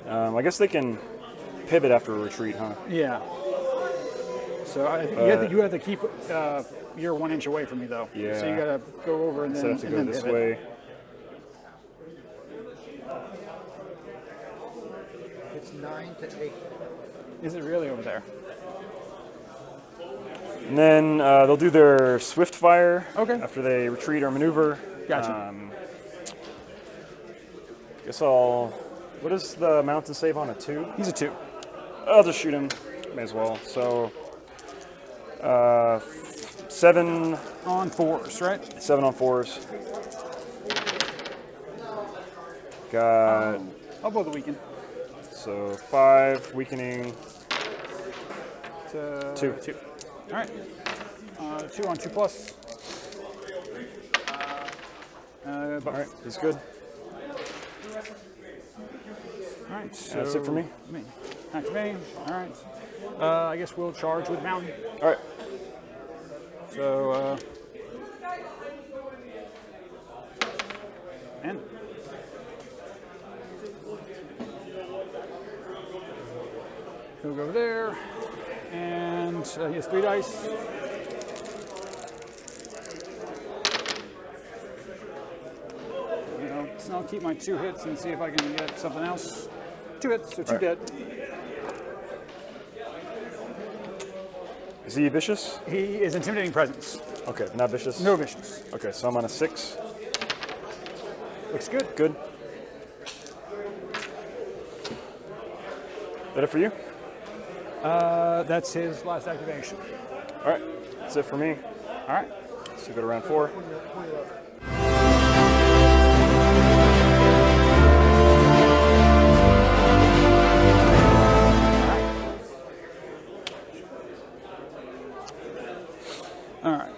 I guess they can pivot after a retreat, huh? Yeah. So you have to keep. You're 1 inch away from me though. Yeah. So you gotta go over and So I then. have to and go then this pivot. way. It's 9 to 8. Is it really over there? And then they'll do their swift fire. Okay. After they retreat or maneuver. Gotcha. Guess I'll. What does the mountain save on a 2? He's a 2. I'll just shoot him. May as well. So 7 On 4s, right? 7 on 4s. Got I'll blow the weaken. so 5 weakening. To 2. 2. All right. 2 on 2+. All right, he's good. All right, so That's it for me. Back to me. All right. I guess we'll charge with Mountain. All right. So, and he'll go there, and he has 3 dice. So I'll keep my 2 hits and see if I can get something else. 2 hits, so 2 dead. Is he vicious? He is intimidating presence. Okay, not vicious. No vicious. Okay, so I'm on a 6. Looks good. Good. That it for you? That's his last activation. All right, that's it for me. All right. So go to round 4. All right.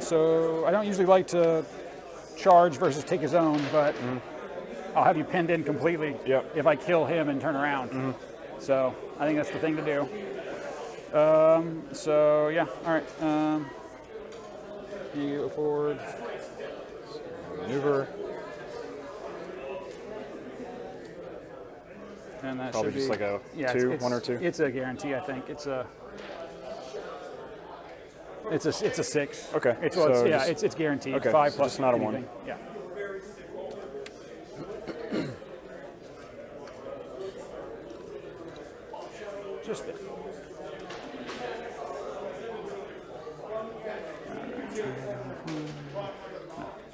So I don't usually like to charge versus take his own, but I'll have you pinned in completely if I kill him and turn around. So I think that's the thing to do. So yeah, all right. You go forward. Maneuver. And that Probably should just be, like a yeah, 2, it's, 1 or 2. It's a guarantee, I think. It's a 6. Okay, It's, so well, just- it's guaranteed. okay, 5 so plus just not a anything. 1. Yeah. Just there.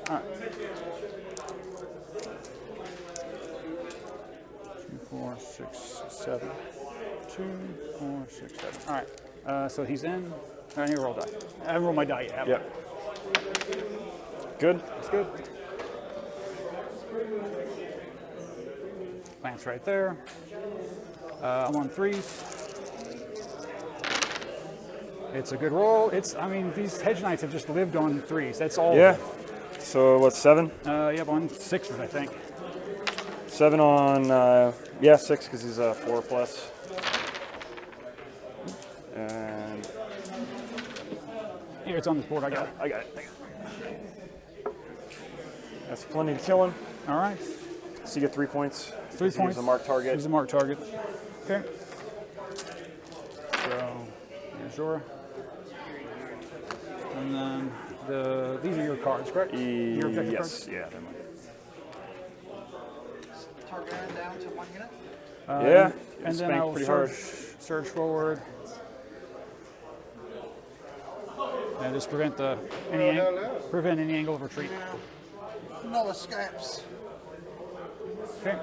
All right. 2, 4, 6, 7. 2, 4, 6, 7. All right. So he's in. I need to roll die. I haven't rolled my die yet. Yep. Good. That's good. Lance right there. I'm on 3s. It's a good roll. I mean, these hedge knights have just lived on 3s. That's all. Yeah. So what's 7? Yep, on 6s, I think. 7 on, 6 because he's a 4 plus. And Here, it's on this board. I got it. I got it. That's plenty to kill him. All right. So you get 3 points. 3 He's points. a marked target. He's a marked target. Okay. So, here's your. And then these are your cards, correct? Your objective Yes. cards? Yeah. they're mine. Targaryen down to 1 unit. Yeah. And then spanked I'll pretty hard. surge forward. And just prevent prevent any angle of retreat. No escapes. Okay.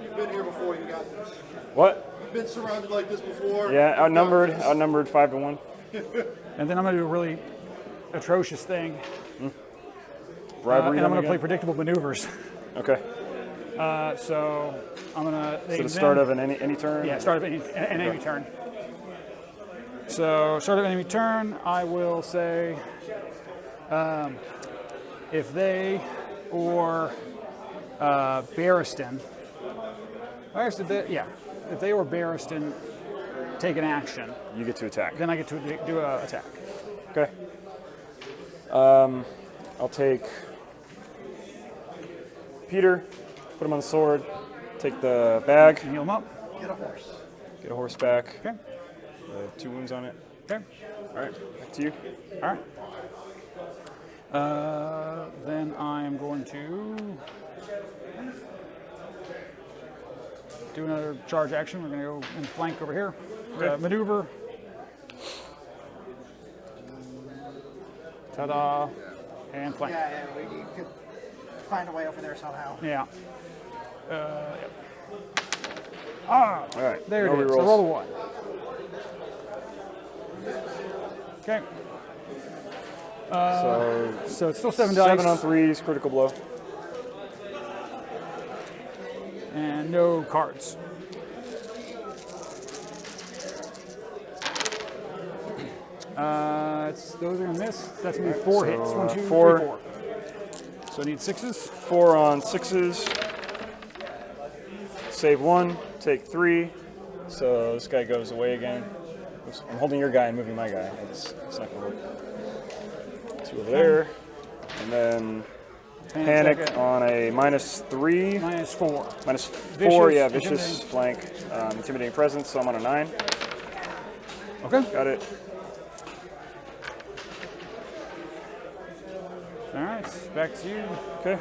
You've been here before, you got this. What? You've been surrounded like this before. Yeah, outnumbered 5 to 1. And then I'm going to do a really atrocious thing. Bribery. And I'm going to them play again? predictable maneuvers. Okay. So I'm going to. So the start of any turn. Yeah, start of an enemy turn. So start of enemy turn, I will say, if they or Barristan, if they or Barristan take an action, You get to attack. then I get to do an attack. Okay. I'll take Peter, put him on the sword, take the bag, And heal them up. Get a horse. get a horse back. Okay. 2 wounds on it. Okay. All right, back to you. All right. Then I am going to do another charge action. We're going to go and flank over here. Maneuver. Ta-da. And flank. Yeah, you could find a way over there somehow. Yeah. Yep. Ah, All right. there no it is. So rerolls. roll a 1. Okay. So it's still 7 dice. 7 on 3s, critical blow. And no cards. Those are gonna miss. That's gonna be 4 hits. 1, 2, 3, 4. 4. So I need 6s. 4 on 6s. Save 1, take 3. So this guy goes away again. Oops, I'm holding your guy and moving my guy. It's not going to work. 2 over there. And then panic on a -3. -4. -4, yeah, vicious intimidating. flank. Intimidating presence, so I'm on a 9. Okay. Got it. All right. Back to you. Okay.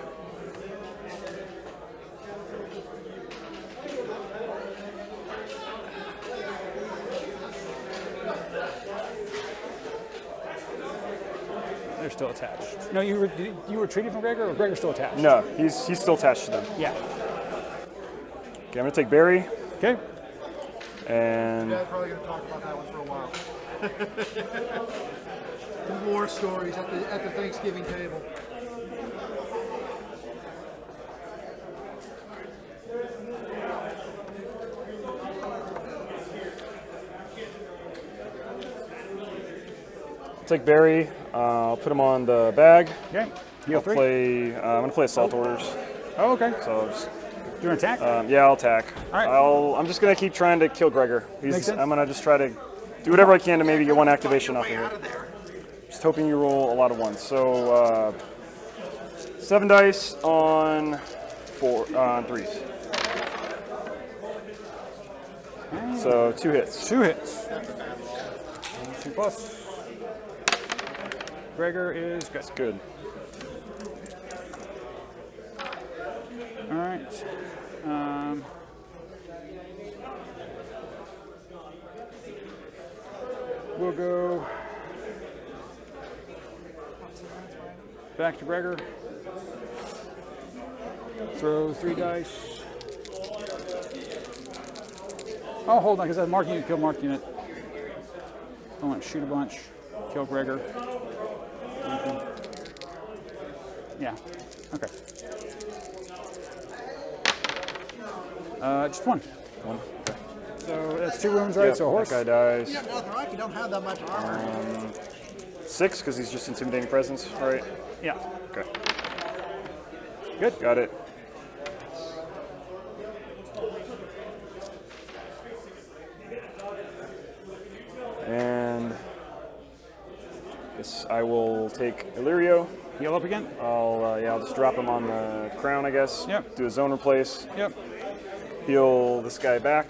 They're still attached. No, you were retreating from Gregor, or Gregor's still attached? No, he's still attached to them. Yeah. Okay, I'm going to take Barry. Okay. And Yeah, probably going to talk about that one for a while. The war stories at the Thanksgiving table. take Barry. I'll put him on the bag. Okay. I'll Heal 3. play. I'm going to play Assault Orders. Oh, okay. So I'll just, Do you want to attack? yeah, I'll attack. All right. I'm just going to keep trying to kill Gregor. Makes sense. I'm going to just try to do whatever I can to maybe get 1 activation off of here. Just hoping you roll a lot of 1s. So 7 dice on 3s. So 2 hits. 2 hits. 2 plus. Gregor is good. Good. All right. We'll go back to Gregor. Throw 3 dice. Oh, hold on, because that mark unit killed mark unit. I want to shoot a bunch. Kill Gregor. Yeah. Okay. Just 1. 1. Okay. So that's 2 wounds, right? Yep, So a horse. that guy dies. Yeah, nothing, right? You don't have that much armor. 6 because he's just intimidating presence, right? Yeah. Okay. Good. Got it. And yes, I will take Illyrio. Heal up again. I'll just drop him on the crown, I guess. Yep. Do a zone replace. Yep. Heal this guy back.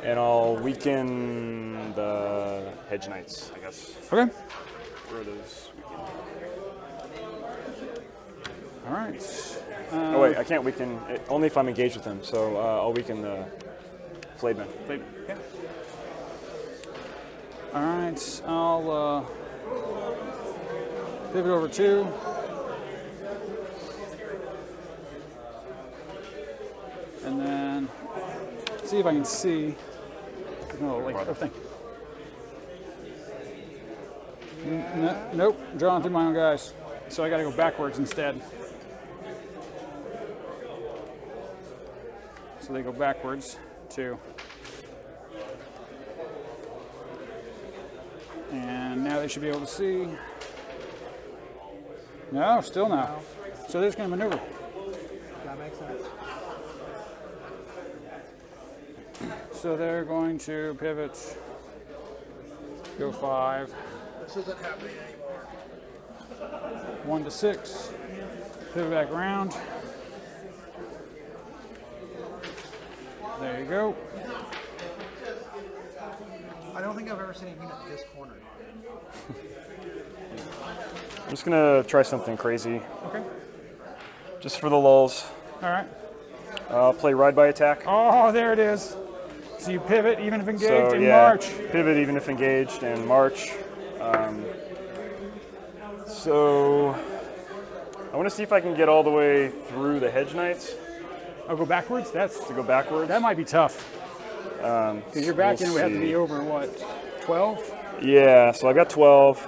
And I'll weaken the Hedge Knights, I guess. Okay. Where are those? All right. Oh wait, I can't weaken it, only if I'm engaged with him. So I'll weaken the Flayedman. Okay. All right. I'll pivot over 2. And then see if I can see. Oh, wait. Oh, thank you. Nope. Drawing through my own guys. So I got to go backwards instead. So they go backwards 2. And now they should be able to see. No, still no. So they're just going to maneuver. That makes sense. So they're going to pivot, go 5, This isn't happening anymore. 1 to 6, pivot back around. There you go. I don't think I've ever seen a unit this cornered. I'm just gonna try something crazy, Okay. just for the lulls. All right. I'll play Ride by Attack. Oh, there it is. So you pivot even if engaged So and yeah, march. pivot even if engaged and march. So I want to see if I can get all the way through the Hedge Knights I'll go backwards. to go backwards. That might be tough. Because your back end would have to be over what, 12? Yeah, so I've got 12.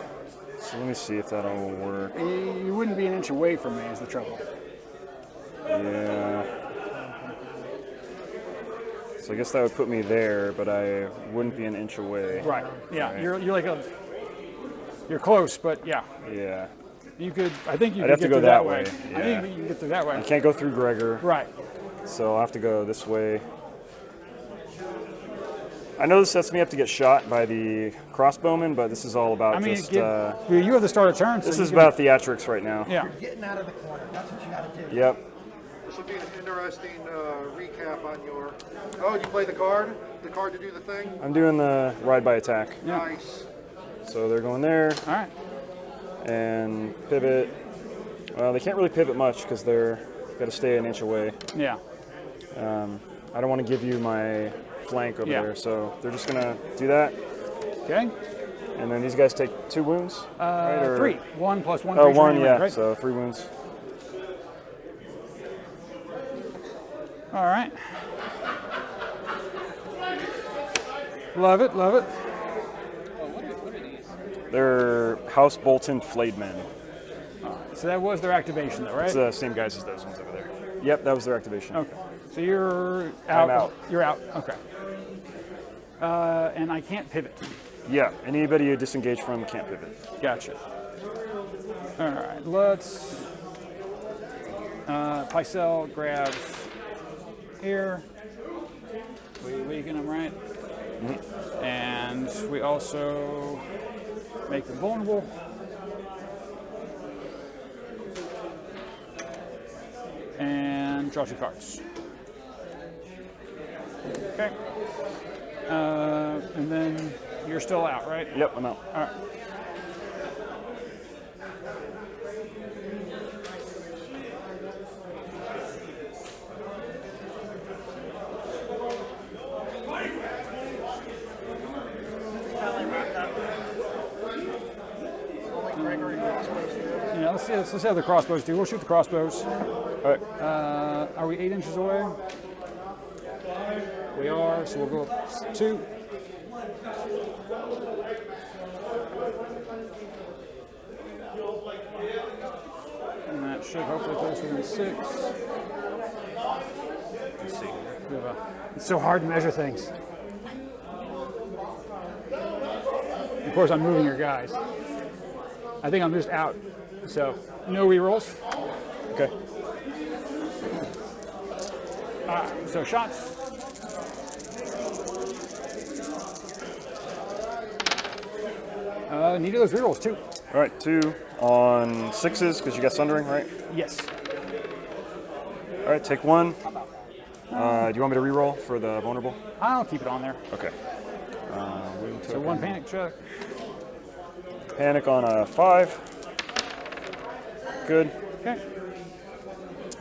So let me see if that'll work. You wouldn't be an inch away from me is the trouble. Yeah. So I guess that would put me there, but I wouldn't be an inch away. Right. Yeah. Right. You're like you're close, but yeah. Yeah. You could. I think you I'd could have to get go through that way. way, I yeah. think you can get through that way. I can't go through Gregor, Right. so I'll have to go this way. I know this sets me up to get shot by the crossbowman, but this is all about I mean, just. you have the start of turn. So This you is can- about theatrics right now. Yeah. Getting out of the corner. That's what you got to do. Yep. This will be an interesting recap on your. Oh, you play the card? The card to do the thing? I'm doing the ride by attack. Yeah. Nice. So they're going there All right. and pivot. Well, they can't really pivot much because they're got to stay an inch away. Yeah. I don't want to give you my flank over Yeah. there, so they're just gonna do that, Okay. and then these guys take 2 wounds. Right, or- 3. 1 plus 1. Oh, creature 1, anyway, yeah. Right? So 3 wounds. All right. Love it. Love it. They're House Bolton Flayedmen. So that was their activation, though, right? It's the same guys as those ones over there. Yep, that was their activation. Okay. So you're out. I'm out. You're out. Okay. And I can't pivot. Yeah, anybody you disengage from can't pivot. Gotcha. All right. Let's. Pycelle grabs here. We weaken them, right? And we also make them vulnerable. And draw 2 cards. Okay. And then you're still out, right? Yep, I'm out. All right. Yeah, let's see how the crossbows do. We'll shoot the crossbows. All right. Are we 8 inches away? We are, so we'll go up 2. And that should hopefully put us within 6. Let's see. It's so hard to measure things. Of course, I'm moving your guys. I think I'm just out. So, no rerolls. Okay. So shots. Needed those rerolls too. All right, 2 on 6s because you got Sundering, right? Yes. All right, take 1. Do you want me to reroll for the vulnerable? I'll keep it on there. Okay. So 1 panic check. Panic on a 5. Good. Okay.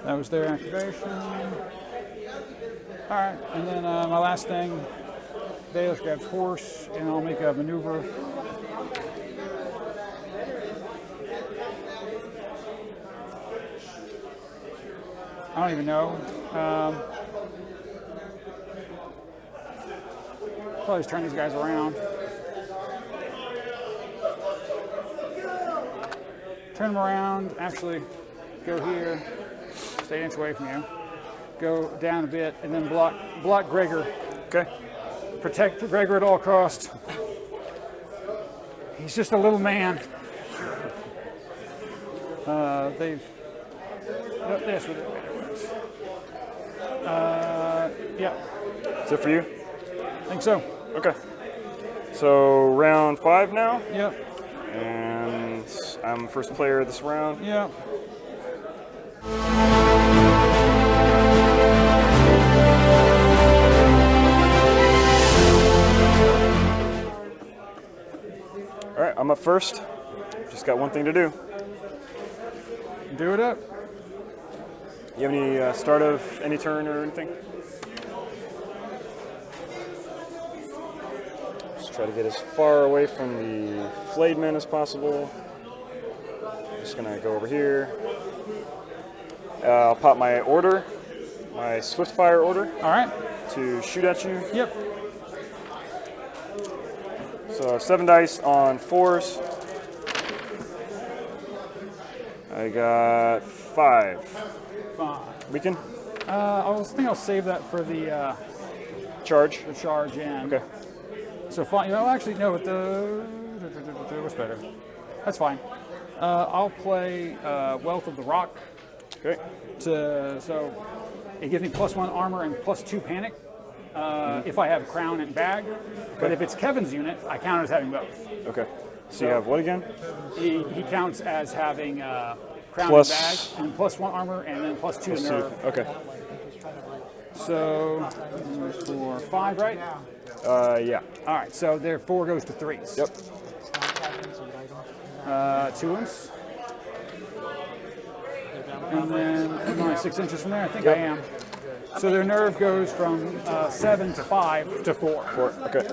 That was their activation. All right, and then my last thing, Baelish grabs horse, and I'll make a maneuver. I don't even know. Probably just turn these guys around. Turn them around, actually go here, stay an inch away from you. Go down a bit, and then block Gregor. Okay. Protect Gregor at all costs. He's just a little man. They've. Yep, that's what it was. Yeah, Is it for you? I think so. Okay. So round 5 now, Yep, and I'm first player this round. yep. All right, I'm up first. Just got one thing to do. Do it up. You have any start of any turn or anything? Just try to get as far away from the flayed men as possible. Just gonna go over here. I'll pop my order, my swift fire order, All right. to shoot at you. Yep. So 7 dice on 4s. I got 5. Fine. Weaken? I think I'll save that for the charge. the charge in. Okay. So fine. Actually, no. With the what's better? That's fine. I'll play Wealth of the Rock. Okay. So it gives me +1 armor and +2 panic if I have Crown and Bag. But if it's Kevin's unit, I count as having both. Okay. So you have what again? He counts as having Crown Plus- and Bag and +1 armor and then +2 to nerve. Okay. So 4, 5, right? Yeah. All right. So their 4 goes to 3s. Yep. 2 wounds. And then am I 6 inches from there? I think I am. So their nerve goes from 7 to 5 to 4. 4. Okay.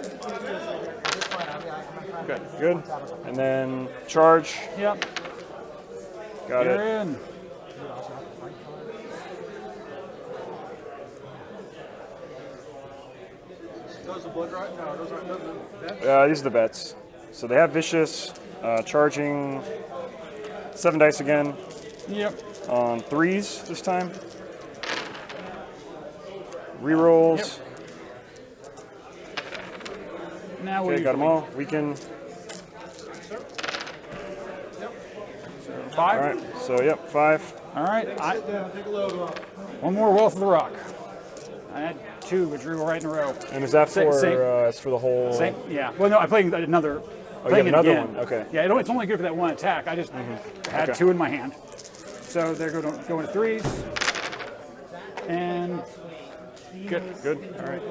Good. Good. And then charge. Yep. Got You're it. in. Those are blood right? No, those aren't. Those are These are the bets. So they have vicious, charging 7 dice again Yep. on 3s this time. Rerolls. Now Okay, we got them all. Weaken. 5. All right. So yep, 5. All right. take a load off. One more Wealth of the Rock. I had 2, which drew right in a row. And is that Same- for? same. It's for the whole. Same. Yeah. Well, no, I'm playing another. Oh, you playing have it another again. one. Okay. Yeah. It's only good for that one attack. I just had Okay. 2 in my hand. So they're going to go into 3s. And Good. Good. all right.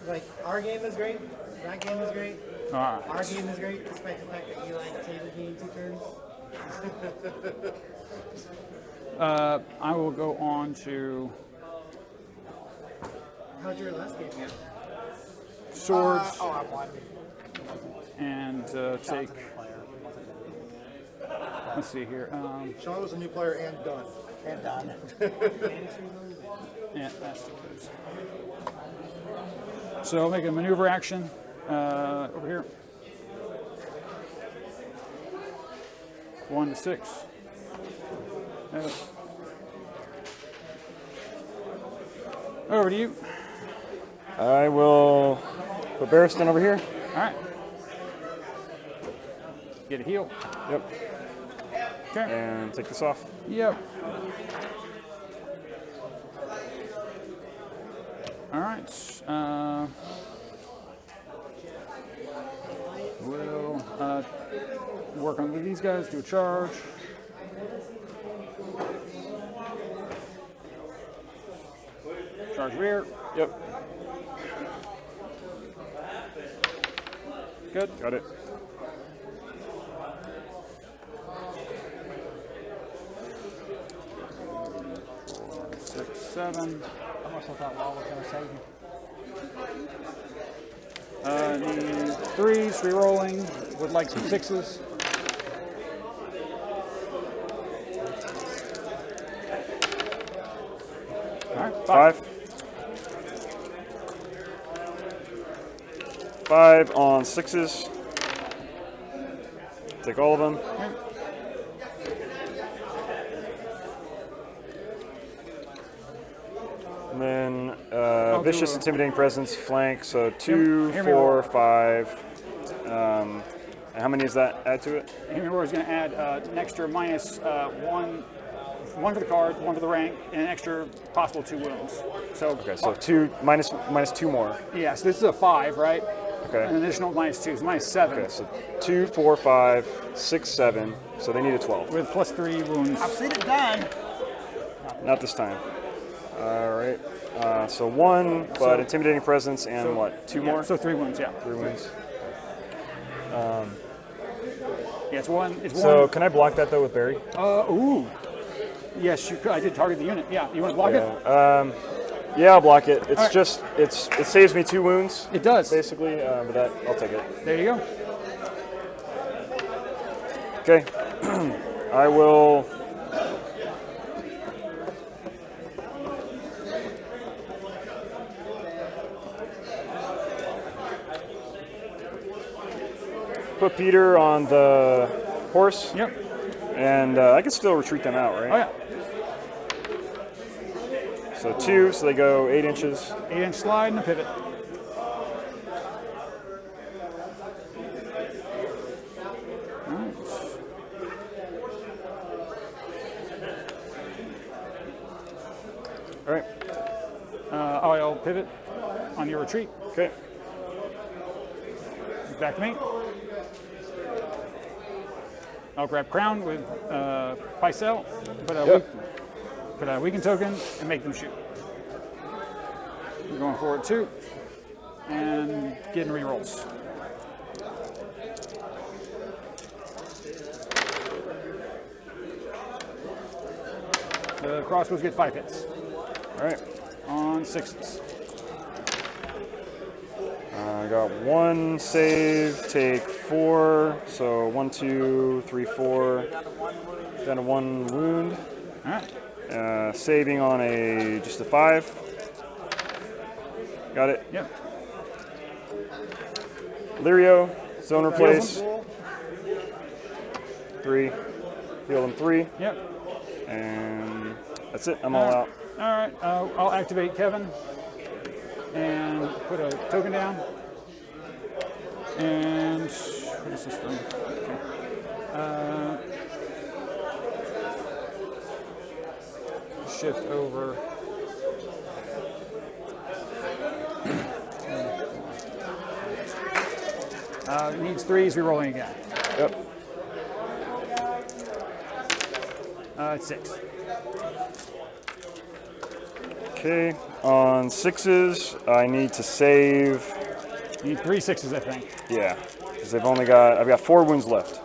Like, our game is great, that game is great, All right. our game is great, despite the fact that you like tabled me in 2 turns. I will go on to How'd your last game go? swords I won. and take. Let's see here. Sean was a new player and done. And done. Yeah, that's good. So I'll make a maneuver action over here. 1 to 6. Over to you. I will put Barristan over here. All right. Get a heal. Yep. Okay. And take this off. Yep. All right. We'll work on with these guys. Do a charge. Charge rear. Yep. Good. Got it. Six, 7. I almost thought Wall was going to save you. Need 3s, re-rolling. Would like some 6s. All right, 5. 5 on 6s. Take all of them. And then vicious, do a- intimidating presence, flank. So 2, Hear me roll. 4, 5. And how many does that add to it? Human is going to add an extra minus 1 for the card, 1 for the rank, and an extra possible 2 wounds. So, Okay, so 2 minus 2 more. yeah, so this is a 5, right? Okay. An additional minus 2, so minus 7 Okay, so 2, 4, 5, 6, 7. So they need a 12. with plus 3 wounds. I've seen it done. Not this time. All right. So 1, but intimidating presence, and what? 2 Yeah, more? so 3 wounds, yeah. 3 wins. Yeah, it's 1. It's So 1. can I block that though with Barry? Ooh. Yes, you could. I did target the unit. Yeah, you want to block it? Yeah, I'll block it. It's All right. just it saves me 2 wounds It does. basically, but that I'll take it. There you go. Okay. I will. Put Peter on the horse, Yep. and I can still retreat them out, right? Oh, yeah. So 2, so they go 8 inches. 8-inch slide and a pivot. All right. I'll pivot on your retreat. Okay. Back to me. I'll grab Crown with Pycelle, put a weaken token, and make them shoot. We're going forward 2, and getting rerolls. The crossbows get 5 hits. All right. On 6s. I got 1 save, take 4. So 1, 2, 3, 4. Down to 1 wound. All right. Saving on just a 5. Got it. Yep. Lirio, zone replace. 3. Heal them 3. Yep. And that's it. I'm all out. All right. I'll activate Kevan and put a token down. And what is this thing? Okay. Shift over. Needs 3s, rerolling again. Yep. It's 6. Okay. On 6s, I need to save. You need 3 6s, I think. Yeah, because I've got 4 wounds left.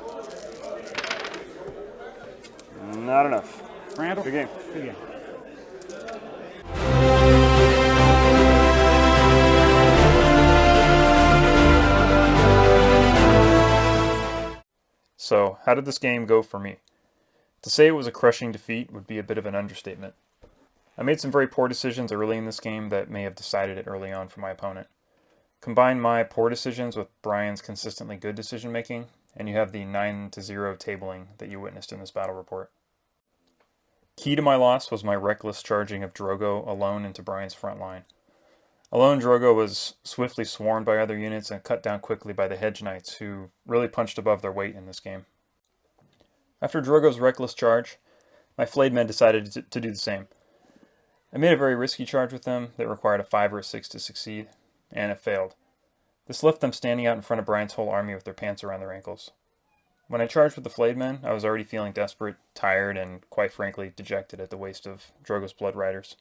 Not enough. Randall? Good game. Good game. So, how did this game go for me? To say it was a crushing defeat would be a bit of an understatement. I made some very poor decisions early in this game that may have decided it early on for my opponent. Combine my poor decisions with Brian's consistently good decision making, and you have the 9-0 tabling that you witnessed in this battle report. Key to my loss was my reckless charging of Drogo alone into Brian's front line. Alone, Drogo was swiftly swarmed by other units and cut down quickly by the Hedge Knights, who really punched above their weight in this game. After Drogo's reckless charge, my flayed men decided to do the same. I made a very risky charge with them that required a 5 or a 6 to succeed, and it failed. This left them standing out in front of Brian's whole army with their pants around their ankles. When I charged with the flayed men, I was already feeling desperate, tired, and quite frankly dejected at the waste of Drogo's Blood Riders.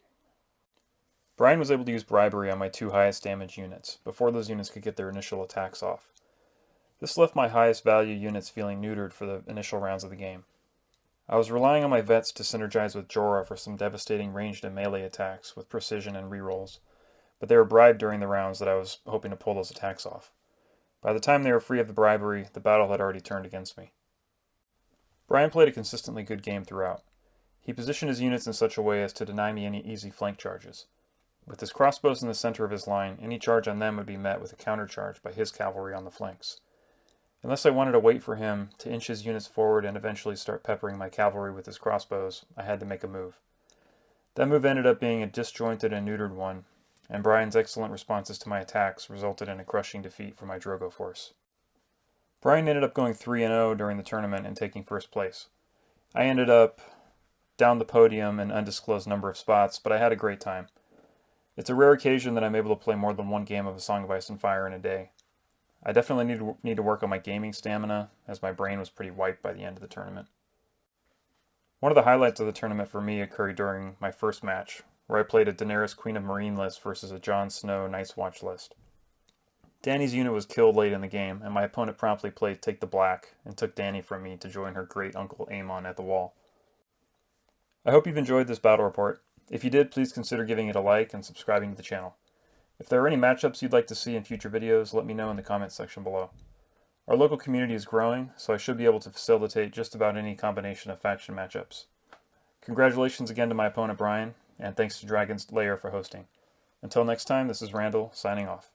Brian was able to use bribery on my 2 highest damage units, before those units could get their initial attacks off. This left my highest value units feeling neutered for the initial rounds of the game. I was relying on my vets to synergize with Jorah for some devastating ranged and melee attacks with precision and rerolls, but they were bribed during the rounds that I was hoping to pull those attacks off. By the time they were free of the bribery, the battle had already turned against me. Brian played a consistently good game throughout. He positioned his units in such a way as to deny me any easy flank charges. With his crossbows in the center of his line, any charge on them would be met with a countercharge by his cavalry on the flanks. Unless I wanted to wait for him to inch his units forward and eventually start peppering my cavalry with his crossbows, I had to make a move. That move ended up being a disjointed and neutered one, and Brian's excellent responses to my attacks resulted in a crushing defeat for my Drogo force. Brian ended up going 3-0 during the tournament and taking first place. I ended up down the podium in an undisclosed number of spots, but I had a great time. It's a rare occasion that I'm able to play more than one game of A Song of Ice and Fire in a day. I definitely need to work on my gaming stamina, as my brain was pretty wiped by the end of the tournament. One of the highlights of the tournament for me occurred during my first match, where I played a Daenerys Queen of Marine list versus a Jon Snow Night's Watch list. Dany's unit was killed late in the game, and my opponent promptly played Take the Black and took Dany from me to join her great uncle Aemon at the wall. I hope you've enjoyed this battle report. If you did, please consider giving it a like and subscribing to the channel. If there are any matchups you'd like to see in future videos, let me know in the comments section below. Our local community is growing, so I should be able to facilitate just about any combination of faction matchups. Congratulations again to my opponent Brian, and thanks to Dragon's Lair for hosting. Until next time, this is Randall, signing off.